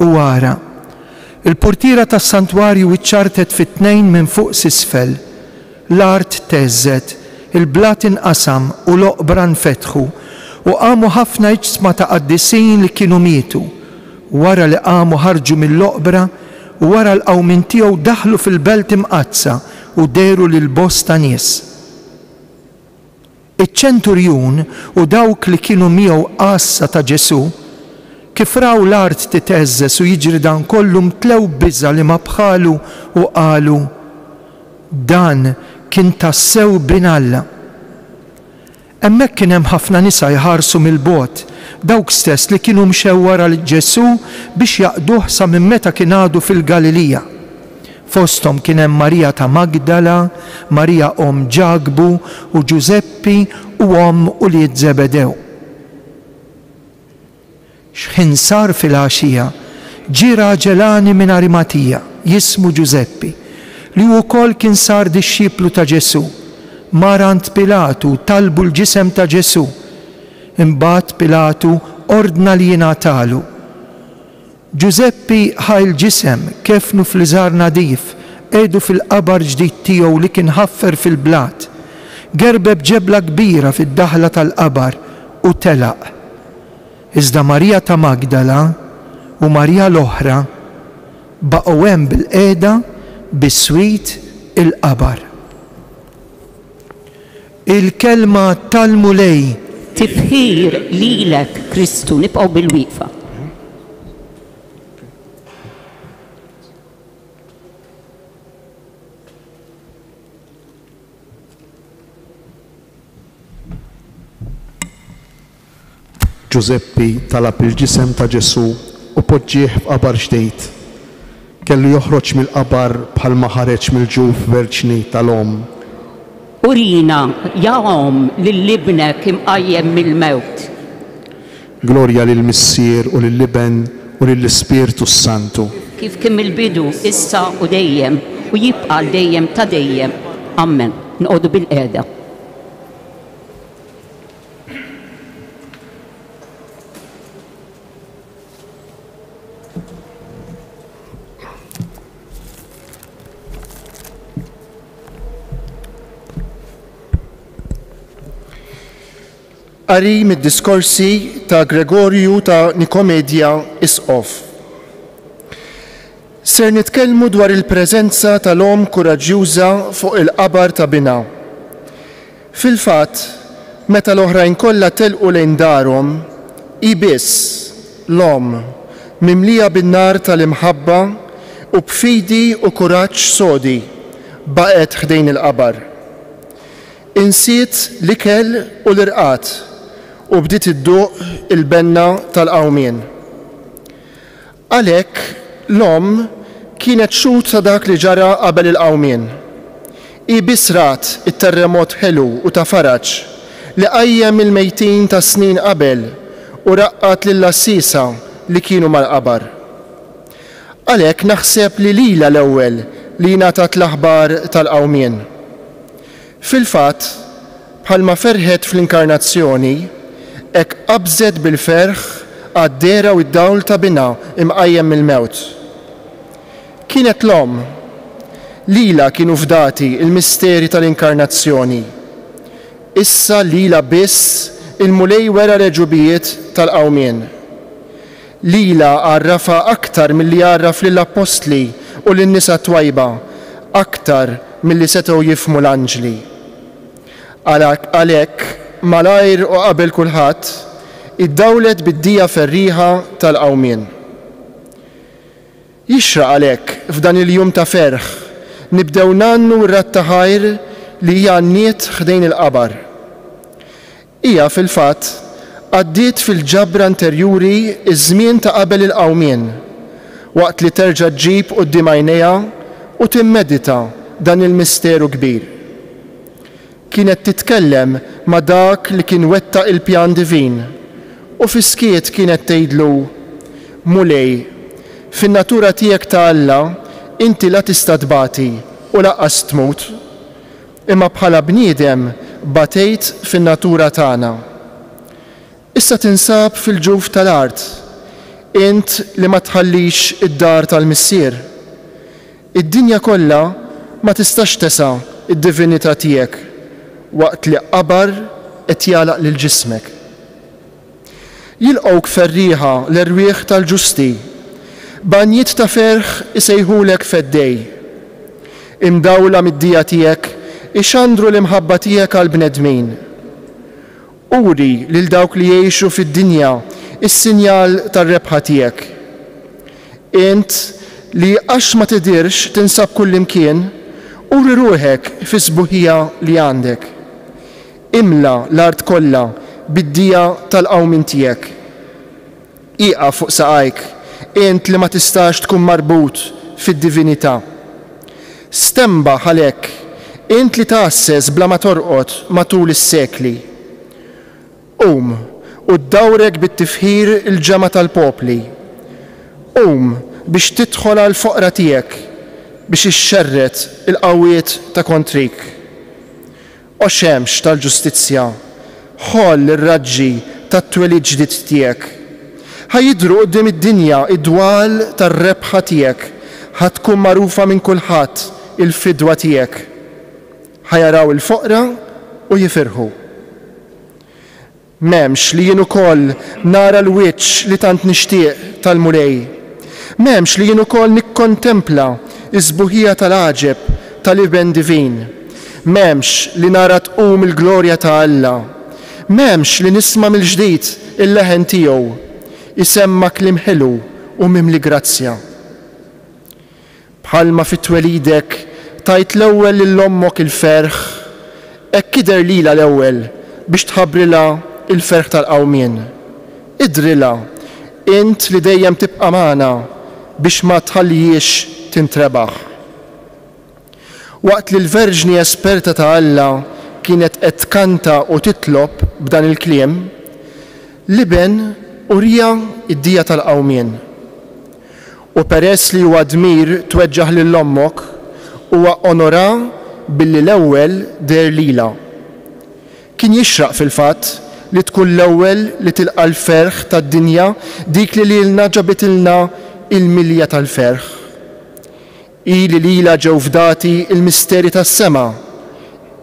U wara, il-portiera tas-santwarju iċċartet fit-tnejn minn fuq s'isfel, l-art teżżet, il-blat inqasam u l-oqbra nfetħu u qamu ħafna ġsma ta' qaddisin li kienu mietu. Wara li qamu ħarġu mill-oqbra u wara l-qawmin tiegħu daħlu fil-belt imqazza u deru lil bosta nies. Iċ-ċenturjun u dawk li kienu miegħu qassa ta' Ġesu kif raw l-art titeżżes u jiġri dan kollu mtlew biża li ma bħalu u qalu: Dan kien tassew binalla. Hemmhekk kien hemm ħafna nisa jħarsu mill-bogħod, dawk stess li kienu mxew wara Ġesu biex jaqduh sa minn meta kien għadu fil-Galilija. Fosthom kien hemm Marija ta' Magdala, Marija om Ġagbu u Ġuseppi u om Ulied Zebedew. X'ħin sar fil-għaxija, ġie raġelani minn Arimatija jismu Ġuseppi, li wkoll kien sar dixxiplu ta' Ġesu. Mar għand Pilatu talbu l-ġisem ta' Ġesu. Imbagħad Pilatu ordna li jingħatalu. Ġuseppi ħaj l-ġisem kefnu fl-iżgħar nadif, qiegħdu fil-qabar ġdid tiegħu li kien ħaffer fil-blat. Gerbeb ġebla kbira fid-daħla tal-qabar u telaq. Iżda Marija ta' Magdala u Marija l-oħra baqgħu hemm bil-qiegħda bis-swit il-qabar. Il-kelma tal-mulej. Tifħir lilek Kristu, nibqgħu bil-wieqfa. Ġuseppi talab il-ġisem ta' Ġesu u poġġieħ f'qabar ġdejt. Kellu joħroġ mill-qabar bħalma ħareġ mill-ġuf verġni tal-om. Urina, jawom lill-libnek imqajjem mill-mewt. Glorja lill-Missier u lill-Liben u lill-Ispirtu Santu. Kif kien mill-bidu, issa u dejjem, u jibqa' dejjem ta' dejjem. Amen. Nqogħdu bil-qiegħda. Qari mid-diskorsi ta' Gregorju ta' Nikomedja Isqof. Ser nitkellmu dwar il-preżenza tal-om kuraġġjuża fuq il-qabar ta' Bina. Fil-fatt, meta l-oħrajn kollha telqu lejn darhom, hi biss l-om mimlija bin-nar tal-imħabba u b'fidi u kuraġġ sodi baqgħet ħdejn il-qabar. Insiet l-ikel u l-irqat u bdiet idduq il-benna tal-qawmien. Għalhekk l-om kienet xut ta' dak li ġara qabel il-qawmien. Hi bisrat it-terremot ħelu u ta' faraġ li qajjem il-mejtin ta' snin qabel u raqqat lill-assisa li kienu mal-qabar. Għalhekk naħseb li lila l-ewwel li ngħatat l-aħbar tal-qawmien. Fil-fatt, bħalma ferħet fl-inkarnazzjoni, hekk qabżet bil-ferħ għad-dera u d-dawl ta' Bina imqajjem mill-mewt. Kienet l-om, lila kienu fdati il-misteri tal-inkarnazzjoni. Issa lila biss il-mulej wera reġubijiet tal-qawmien. Lila għarrafa aktar milli għarraf lill-apostli u lin-nisa twajba aktar milli setgħu jifhmu l-anġli. Għalhekk malajr u qabel kulħadd iddawlet bid-dija ferriħa tal-qawmien. Jixraq għalhekk f'dan il-jum ta' ferħ nibdew nannu r-ratta ħajr li hija nniet ħdejn il-qabar. Hija fil-fatt għaddiet fil-ġabra anterjuri iż-żmien ta' qabel il-qawmien waqt li terġa' ġġib quddiem għajnejha u timmedita dan il-misteru kbir. Kienet titkellem ma' dak li kien wettaq il-pjan divin u fiskiet kienet tgħidlu: Mulej, fin-natura tiegħek ta' Alla inti la tista' tbati u laqqas tmut, imma bħala bniedem batejt fin-natura tagħna. Issa tinsab fil-ġuf tal-art, int li ma tħallix id-dar tal-missier. Id-dinja kollha ma tistax tesa' id-divinità tiegħek waqt li qabar qed jalaq lil ġismek. Jilqgħuk ferriħa l-erwieħ tal-ġusti, banjiet ta' ferħ isejħulek fed-dej. Imdawla mid-dija tiegħek ixandru l-imħabba tiegħek għal bnedmin. Uri lil dawk li jgħixu fid-dinja is-sinjal tar-rebħa tiegħek. Int li għax ma tidirx tinsab kullimkien, uri ruħek fi sbuħija li għandek. Imla l-art kollha bid-dija tal-qawmien tiegħek. Iqa fuq saqajk, int li ma tistax tkun marbut fid-divinità. Stemba għalhekk, int li tasses bla ma torqod matul is-sekli. U ddawrek bit-tifħir il-ġema tal-popli. Biex tidħol għal foqra tiegħek biex ixxerret il-qawwiet ta' kontrik. O xemx tal-ġustizzja, ħoll ir-raġġi tat-twelid ġdid tiegħek. Ħajidru quddiem id-dinja id-dwal tar-rebħa tiegħek, ħatkun magħrufa minn kulħadd il-fidwa tiegħek. Ħajaraw il-foqra u jifirħu. M'hemmx li jien ukoll nara l-wiċċ li tant nixtieq tal-mulej. M'hemmx li jien ukoll nikkontempla iż-sbuħija tal-għaġeb tal-iben divin. M'hemmx li nara tqum il-glorja ta' Alla. M'hemmx li nisma' mill-ġdid il-leħen tiegħu isemma kliem ħelu u mimli grazzja. Bħalma fit-twelidek tajt l-ewwel lil ommok il-ferħ, hekk kidher lilha l-ewwel biex tħabbrilha il-ferħ tal-qawmien. Idrilha int li dejjem tibqa' magħna biex ma tħallihiex tintrebaħ. Waqt li l-verġni esperta ta' Alla kienet qed tkanta u titlob b'dan il-kliem, liben urija id-dija tal-qawmien. U peress li huwa dmir tweġġaħ lil ommok, huwa onora billi l-ewwel der lila. Kien jixraq fil-fatt li tkun l-ewwel li tilqa' l-ferħ tad-dinja dik li lilna ġabitilna il-milja tal-ferħ. Ili lila ġew fdati il-misteri tas-sema,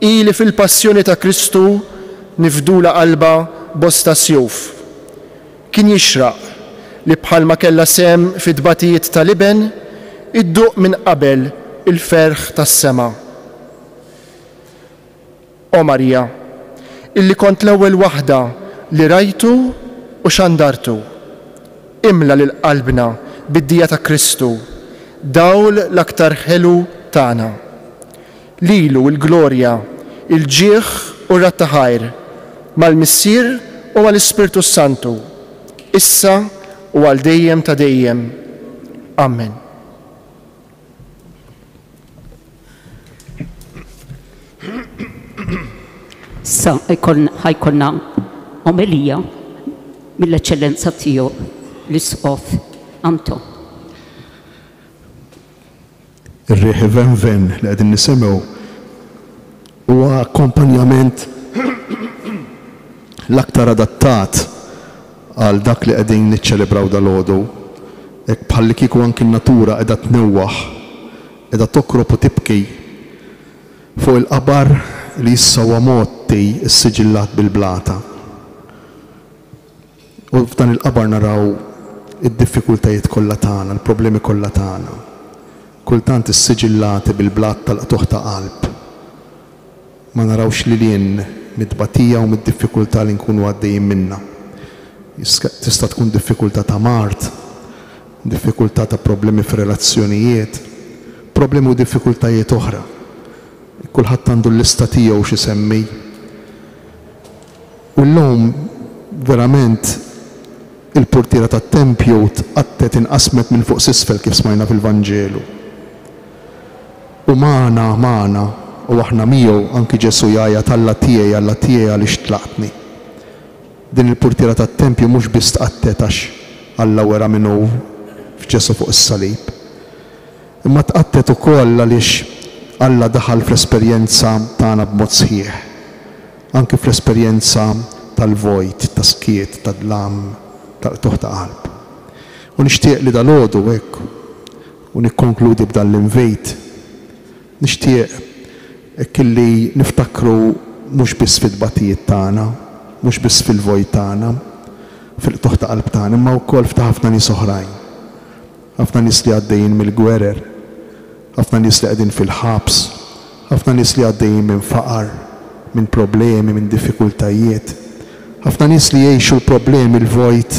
ili fil-passjoni ta' Kristu nifdula qalba bosta sjuf. Kien jixraq li bħalma kellha sem fid-dbatijiet tal-iben idduq minn qabel il-ferħ tas-sema. O Marija, illi kont l-ewwel waħda li rajtu u xandartu, imla lil qalbna bid-dija ta' Kristu, dawl l-aktar ħelu tagħna. Lilu il-glorja, il-ġieħ u r-rattaħajr mal-Missier u mal-Ispirtu Santu, issa u għal dejjem ta' dejjem. Amen. Sa ħajkonna omelija mill-eċċellenza tiegħu l-Isqof Anton. Ir-riħi ven li qegħdin nisimgħu huwa akkompanjament l-aktar adattat għal dak li qegħdin niċċelebraw dalgħodu. Hekk bħalli kieku anki n-natura qiegħda tnewwaħ, qiegħda tokrob u tibki fuq il-qabar li jissawwa motti s-siġillat bil-blata. U f'dan il-qabar naraw id-diffikultajiet kollha tagħna, il-problemi kollha tagħna. kultant is-siġillati bil-blat tal-qtuħ ta' qalb. Ma narawx li lien mid-batija u mid-diffikultà li nkunu għaddejjin minnha. Tista' tkun diffikultà ta' mart, diffikultà ta' problemi f'relazzjonijiet, problemi u diffikultajiet oħra. Kulħadd għandu l-lista tiegħu xi semmi. U llum verament il-portiera tat-tempju tqattet inqasmet minn fuq s'isfel kif smajna fil-Vanġelu. U magħna u aħna miegħu anki Ġesu jgħajja Alla tiegħi għaliex tlaqtni. Din il-portiera tat-tempju mhux biss tqattet għax Alla wera minnu f'Ġesu fuq is-salib. Imma tqattet ukoll għaliex Alla daħal fl-esperjenza tagħna b'mod sħiħ. Anke fl-esperjenza tal-vojt, ta' skiet, ta' dlam, tal-qtuħ ta' qalb. U nixtieq li dal-għodu hekk u nikkonkludi b'dan l-invejt. Nixtieq hekk illi niftakru mhux biss fil-batijiet tagħna, mhux biss fil-vojt tagħna, fil-qtuħ ta' qalb tagħna, imma wkoll f'ta' ħafna nies oħrajn. Ħafna nies li għaddejjin mill-gwerer, ħafna nies li qegħdin fil-ħabs, ħafna nies li għaddejjin minn faqar, minn problemi, minn diffikultajiet. Ħafna nies li jgħixu l-problemi l-vojt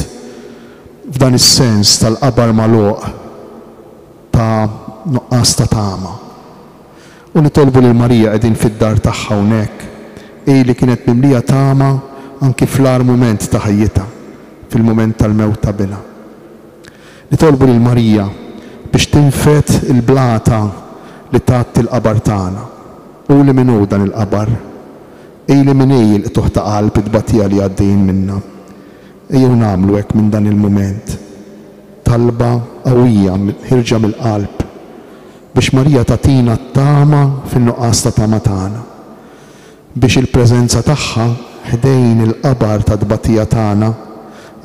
f'dan is-sens tal-qabar magħluq ta' nuqqas ta' tama. U nitolbu lil Marija qegħdin fid-dar tagħha hawnhekk, li kienet mimlija tama anki fl-ar mument ta' ħajjitha, fil-mument tal-mewt ta' bilha. Nitolbu lil Marija biex tinfet il-blata li tagħti l-qabar tagħna. U li minnu dan il-qabar, li minnej il-qtuħ ta' qalb id-batija li għaddejjin minna. Ejjew nagħmlu hekk minn dan il-mument. Talba qawwija ħirġa mill-qalb biex Marija tagħtina t-tama fin-nuqqas ta' tama tagħna. Biex il-preżenza tagħha ħdejn il-qabar ta' d-batija tagħna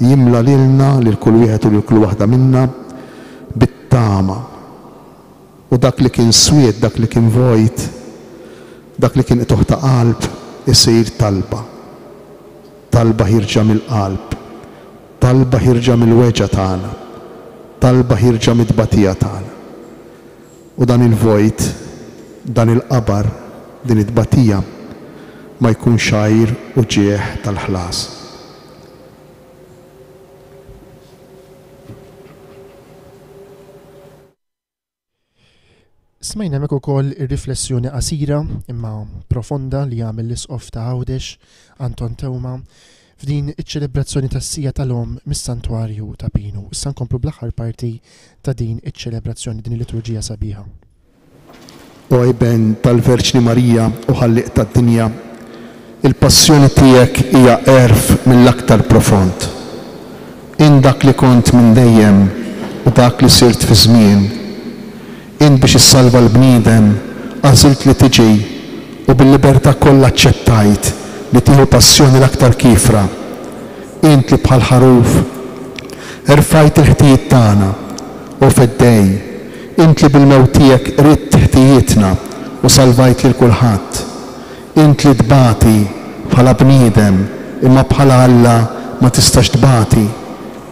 jimla lilna lil kull wieħed u lil kull waħda minna bit-tama. U dak li kien swied, dak li kien vojt, dak li kien qtuħ ta' qalb isir talba. Talba ħirġa mill-qalb, talba ħirġa mill-weġa tagħna, talba ħirġa mid-batija tagħna. U dan il-vojt, dan il-qabar, din id-batija ma jkun xajr u ġieħ tal-ħlas. Smajna mek ukoll ir-riflessjoni qasira imma profonda li għamel l-isqof ta' Għawdex Anton Tewma f'din iċ-ċelebrazzjoni tas-sija tal-Om mis-Santwarju ta' Pinu. Issa nkomplu bl-aħħar parti ta' din iċ-ċelebrazzjoni, din il-liturġija sabiħa. O għajben tal-Verġni Marija u ħalliq tad-dinja, il-passjoni tiegħek hija erf mill-aktar profond. In dak li kont minn dejjem u dak li sirt fi żmien, in biex issalva l-bniedem għażilt li tiġi u bil-libertà kollha aċċettajt li tieħu passjoni l-aktar kifra. Int li bħal ħaruf erfajt il-ħtijiet tagħna u fid-dej, int li bil-mewt tiegħek ridt ħtijietna u salvajt lil kulħadd. Int li tbati bħala bniedem imma bħala Alla ma tistax tbati.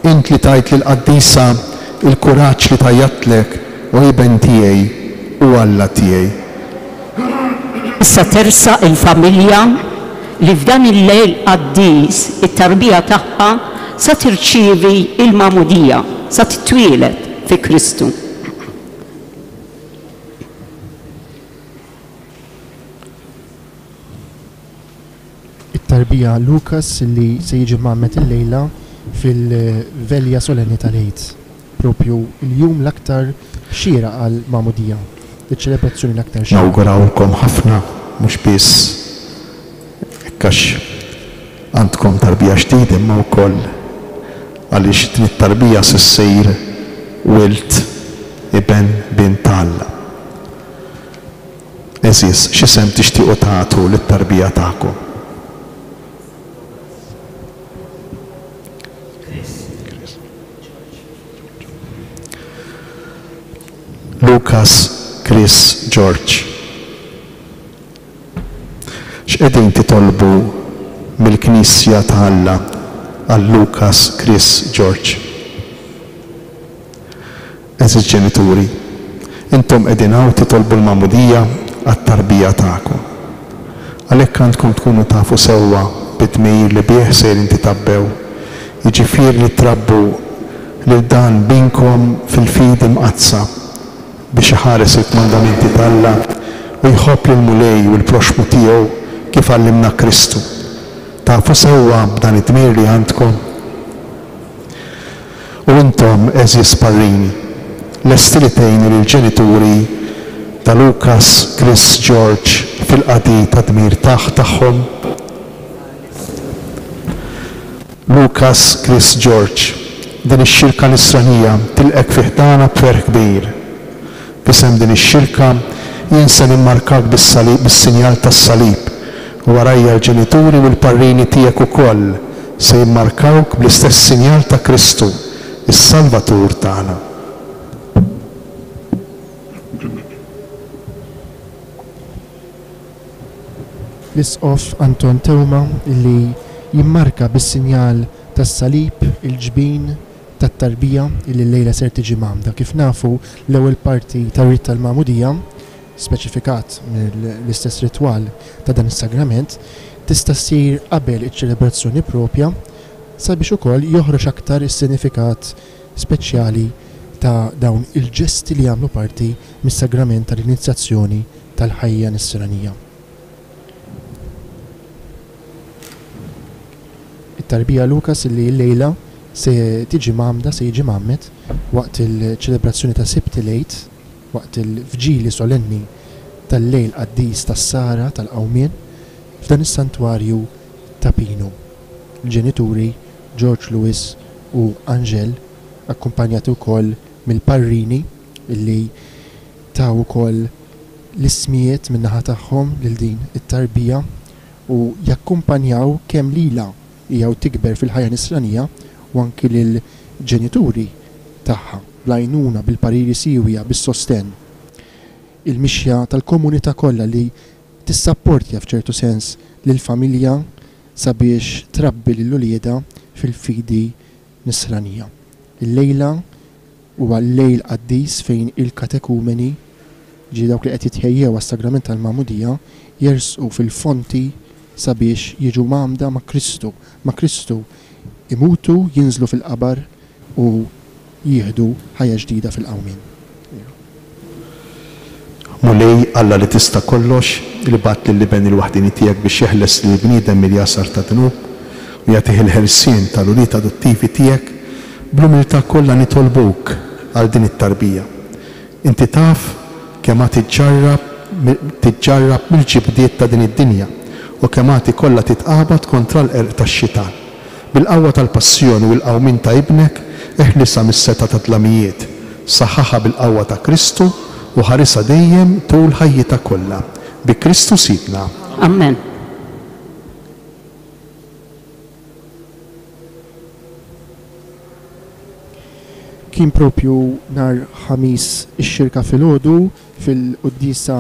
Int li tajt lil qaddisa il-kuraġġ li tajjatlek u jben tiegħi u Alla tiegħi. Issa tersa il-familja li f'dan il-lejl qaddis it-tarbija tagħha sa tirċievi il-magħmudija, sa titwielet fi Kristu. It-tarbija Lukas li se jiġi magħmed il-lejla fil-velja solenni tal-Eid. Propju il-jum l-aktar xira għal magħmudija, iċ-ċelebrazzjoni l-aktar xira. Nawgurawlkom ħafna, mhux biss għax għandkom tarbija ġdida imma wkoll għaliex din it-tarbija se ssir wilt iben bint Alla. Eżis, x'isem tixtiequ tagħtu lit-tarbija tagħkom? Lucas Chris George. X'qegħdin titolbu mill-Knisja ta' Alla għal Lucas Chris George? Eżis ġenituri, intom qegħdin hawn titolbu l-magħmudija għat-tarbija tagħkom. Għalhekk għandkom tkunu tafu sewwa bit-tmejjir li bih sejrin titabbew, jiġifieri li trabbu lil dan binkom fil-fidi mqazza biex iħares il-mandamenti tal-Alla u jħobb lill-mulej u l-proxmu tiegħu kif għallimna Kristu. Tafu sewwa b'dan id-dmir li għandkom. U intom eżis parrini, lesti li tgħinu lill-ġenituri ta' Lucas Chris George fil-qadi ta' dmir tagħhom. Lucas Chris George, din ix-xirka nisranija tilqek fi ħdana b'ferħ kbir. Bisem din ix-xirka jien se nimmarkak bis-sinjal tas-salib u warajja l-ġenituri u l-parrini tiegħek ukoll se jimmarkawk bl-istess sinjal ta' Kristu, is-Salvatur tagħna. L-isqof Anton Tewma li jimmarka bis-sinjal tas-salib il-ġbin tat-tarbija li llejla ser tiġi magħmda. Kif nafu l-ewwel parti tar-rit tal-magħmudija speċifikat mill-istess ritwal ta' dan is-sagrament tista' ssir qabel iċ-ċelebrazzjoni propja sabiex ukoll joħroġ aktar is-sinifikat speċjali ta' dawn il-ġesti li jagħmlu parti mis-sagrament tal-inizjazzjoni tal-ħajja nisranija. It-tarbija Lukas li llejla se tiġi magħmda, se jiġi magħmed waqt il-ċelebrazzjoni ta' Sibt Lejt, waqt il-fġili solenni tal-lejl qaddis tas-Sara tal-Qawmien f'dan is-santwarju ta' Pinu. Il-ġenituri George Lewis u Angel akkumpanjati wkoll mill-parrini illi taw ukoll l-ismijiet min-naħa tagħhom lil din it-tarbija u jakkumpanjaw kemm lila hija tikber fil-ħajja nisranija u anki lill-ġenituri tagħha bl-għajnuna bil-pariri siwija bis-sosten. Il-mixja tal-komunità kollha li tissapportja f'ċertu sens lill-familja sabiex trabbi lill-ulieda fil-fidi nisranija. Il-lejla huwa l-lejl qaddis fejn il-katekumeni ġi dawk li qed jitħejjew għas-sagrament tal-magħmudija jersqu fil-fonti sabiex jiġu magħmda ma' Kristu. Ma' Kristu imutu, jinżlu fil-qabar u jieħdu ħajja ġdida fil-qawmien. Mulej Alla li tista' kollox li bat lill-liben il-waħdini tiegħek biex jeħles lil bniedem mill-jasar ta' dnub u jagħtih il-ħelsien tal-ulied adottivi tiegħek bl-umiltà kollha nitolbuk għal din it-tarbija. Inti taf kemm tiġġarrab mill-ġibdiet ta' din id-dinja u kemm kollha titqabad kontra l-qerq tax-xitan. Bil-qawwa tal-passjoni u l-qawmin ta' ibnek eħlisa mis-seta ta' tlamijiet, saħħaħa bil-qawwa ta' Kristu u ħarisa dejjem tul ħajjita kollha. Bi Kristu sidna. Amen. Kien propju nar ħamis ix-xirka filgħodu fil-quddisa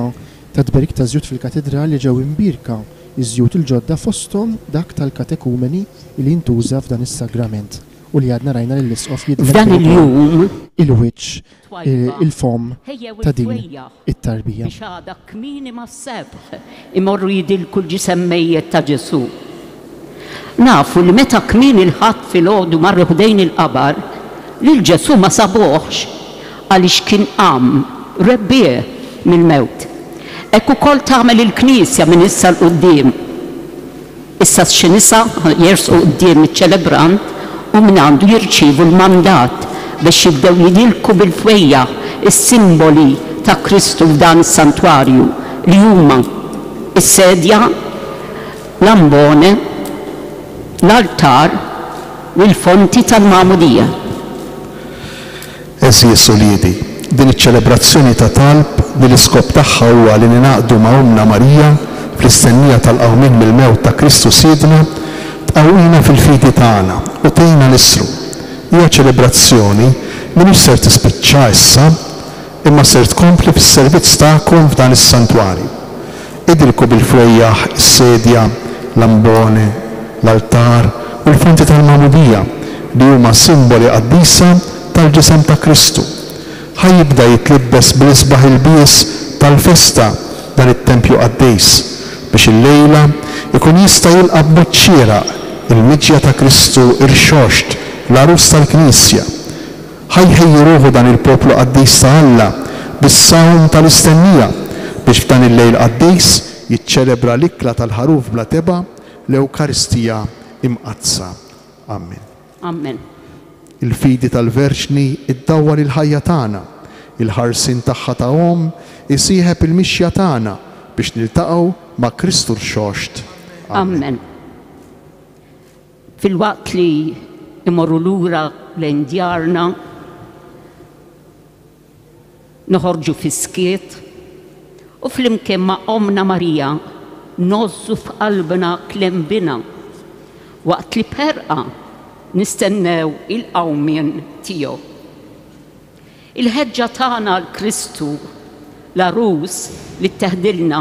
ta' tberik ta' żjud fil-katedrali ġew imbirka iż-żjud il-ġodda fosthom dak tal-katekumeni li jintuża f'dan is-sagrament u li għadna rajna l-isqof f'dan il-jum il-wiċċ il-fom ta' din it-tarbija. Biex għada kmini ma' s-sebħ imorru jidil kull ġisemmejjet ta' Ġesu. Nafu li meta kmini l-ħadd fil-għodu marru ħdejn il-qabar li l-Ġesu ma sabuħx għalix kien rebbieħ mill-mewt. Ekku kol tagħmel il-Knisja minn issa l-qoddim. Issa x'inisa jersu qoddim iċ-ċelebrant u minn għandu jirċievu l-mandat biex jibdew jidilku bil-fwejja is-simboli ta' Kristu f'dan is-santwarju li huma is-sedja, l-ambone, l-altar u l-fonti tal-magħmudija. Eżis uliedi, din iċ-ċelebrazzjoni ta' talb li l-iskop tagħha huwa li ninaqdu ma' Umna Marija fl-istennija tal-qawmien mill-mewt ta' Kristu Sidna tqawwina fil-fidi tagħna u tgħinna nisru. Hija ċelebrazzjoni li mhix ser tispiċċa issa imma ser tkompli fis-servizz tagħkom f'dan is-santwarju. Idilku bil-frejjaħ is-sedja, l-ambone, l-altar u l-fonti tal-magħmudija li huma simboli qaddisa tal-ġisem ta' Kristu. ħajibda jitlibbes bil-isbaħ il-bies tal-festa dan it-tempju qaddejs biex il-lejla ikun jista' jilqa' b'mod xieraq il-miġja ta' Kristu irxoxt l-arus tal-Knisja. Ħajħejji ruħu dan il-poplu qaddejs ta' Alla bis-sawm tal-istennija biex f'dan il-lejl qaddejs jiċċelebra l-ikla tal-ħaruf bla teba l-Ewkaristija imqazza. Amen. Amen. Il-fidi tal-verġni iddawwar il-ħajja tagħna, il-ħarsin tagħha ta' Om isieħeb il-mixja tagħna biex niltaqgħu ma' Kristu rxoxt. Amen. Fil-waqt li imorru lura lejn djarna, noħorġu fiskiet u flimkien ma' Omna Marija nozzu f'qalbna klembina waqt li perqa nistennew il-qawmien tiegħu. Il-ħeġġa tagħna l-Kristu l-arus li teħdilna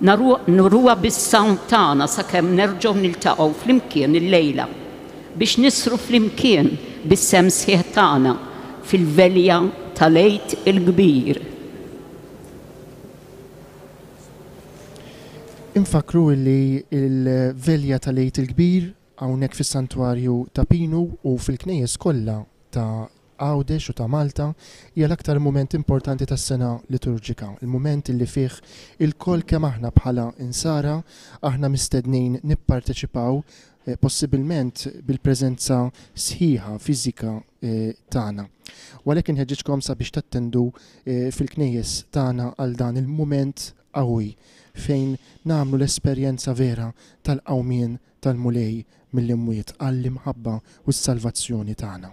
nurruha bis-sawm tagħna sakemm nerġgħu niltaqgħu flimkien il-lejla biex nisru flimkien bis-sem sħiħ tagħna fil-velja tal-Għid il-Kbir. Infakru li il-velja tal-Għid il-Kbir hawnhekk fis-santwarju ta' Pinu u fil-knejjes kollha ta' Għawdex u ta' Malta hija l-aktar mument importanti tas-sena liturġika, il-mument li fih il-koll kemm aħna bħala insara aħna mistednin nipparteċipaw possibilment bil-preżenza sħiħa fiżika tagħna. Walekin ħeġġitkom sabiex tattendu fil-knejjes tagħna għal dan il-mument qawwi fejn nagħmlu l-esperjenza vera tal-qawmien tal-mulej mill-imwiet għall-imħabba u s-salvazzjoni tagħna.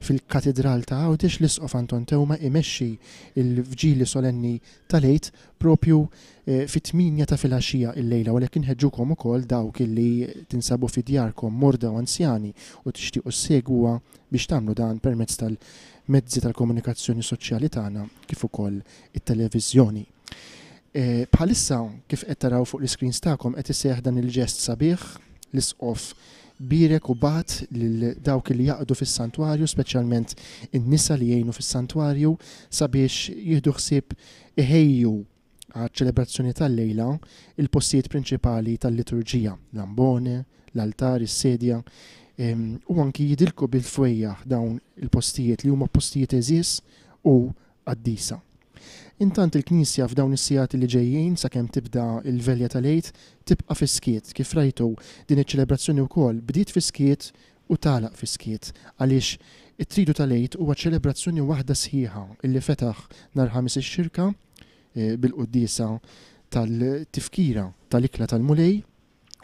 Fil-katedral ta' Għawdex l-Isqof Anton Tewma imexxi il-vġili solenni tal-Għid propju fit-8 ta' filgħaxija il-lejla, walekin ħeġġukom ukoll dawk illi tinsabu fi djarkom morda u anzjani u tixtiequ segwa biex tagħmlu dan permezz tal-mezzi tal-komunikazzjoni soċjali tagħna kif ukoll it-televiżjoni. Bħalissa kif qed taraw fuq l-iskreens tagħkom qed iseħħ dan il-ġest sabiħ l-Isqof birek u bat lil dawk li jaqdu fis-santwarju, speċjalment in-nisa li jgħinu fis-santwarju sabiex jieħdu ħsieb iħejju għaċ-ċelebrazzjoni tal-lejla il-postijiet prinċipali tal-liturġija, l-ambone, l-altar, is-sedja, u anki jidilku bil-fwejjaħ dawn il-postijiet li huma postijiet eżis u qaddisa. Intant il-Knisja f'dawn is-sigħat li ġejjin sakemm tibda il-velja tal-Għid tibqa' fiskiet kif rajtu din iċ-ċelebrazzjoni wkoll bdiet fiskiet u tagħlaq fiskiet għaliex it-tridu tal-Għid huwa ċelebrazzjoni waħda sħiħa illi fetaħ nhar ħames ix-xirka bil-quddiesa tal-tifkira tal-ikla tal-mulej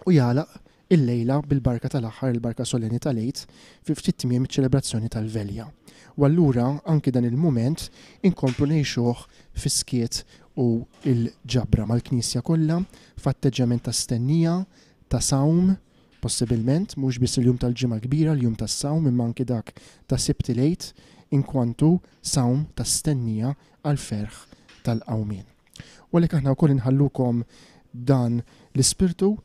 u jagħlaq il-lejla bil-barka tal-aħħar il-barka solenni tal-Għid fi ftit tmiem iċ-ċelebrazzjoni tal-velja. U allura anke dan il-mument inkomplu ngħixuh fiskiet u il-ġabra mal-Knisja kollha f'atteġġament ta' stennija, ta' sawm, possibilment mhux biss il-jum tal-ġimgħa kbira, l-jum tas-sawm imma anke dak ta' Sibt il-Għid inkwantu sawm ta' stennija għal ferħ tal-qawmien. U għalhekk aħna wkoll inħallukom dan l-ispirtu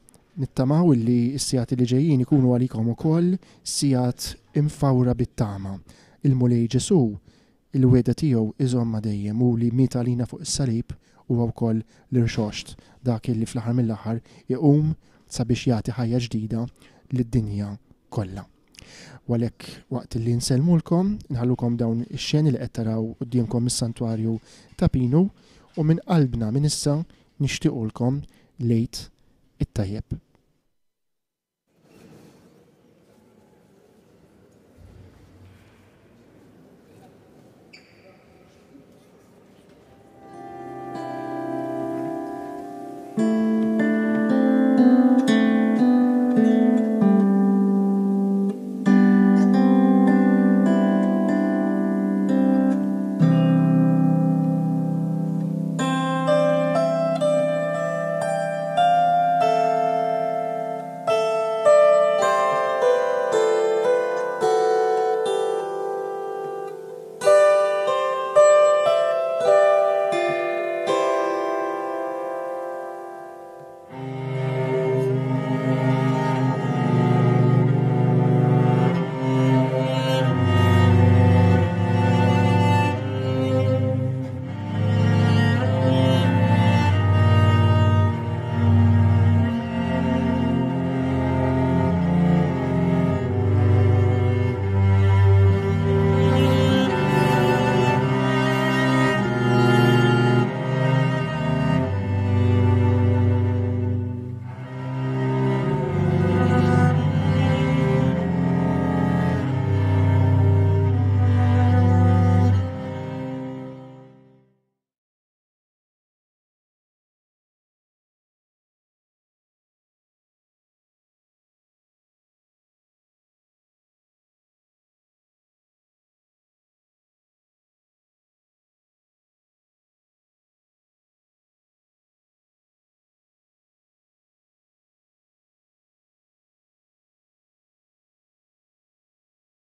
nittamaw li s-sigħat li ġejjin ikunu għalikom ukoll sigħat imfawra bit-tama. Il-mulej Ġesu, il-weda tiegħu iżomma dejjem u li miet għalina fuq is-salib huwa wkoll l-irxoxt dak li fl-aħħar mill-aħħar iqum sabiex jagħti ħajja ġdida lid-dinja kollha. Għalhekk waqt li nsellmulkom nħallukom dawn ix-xeni li qed taraw qudiemkom mis-santwarju ta' Pinu u minn qalbna minn issa nixtiequlkom lejt it-tajjeb.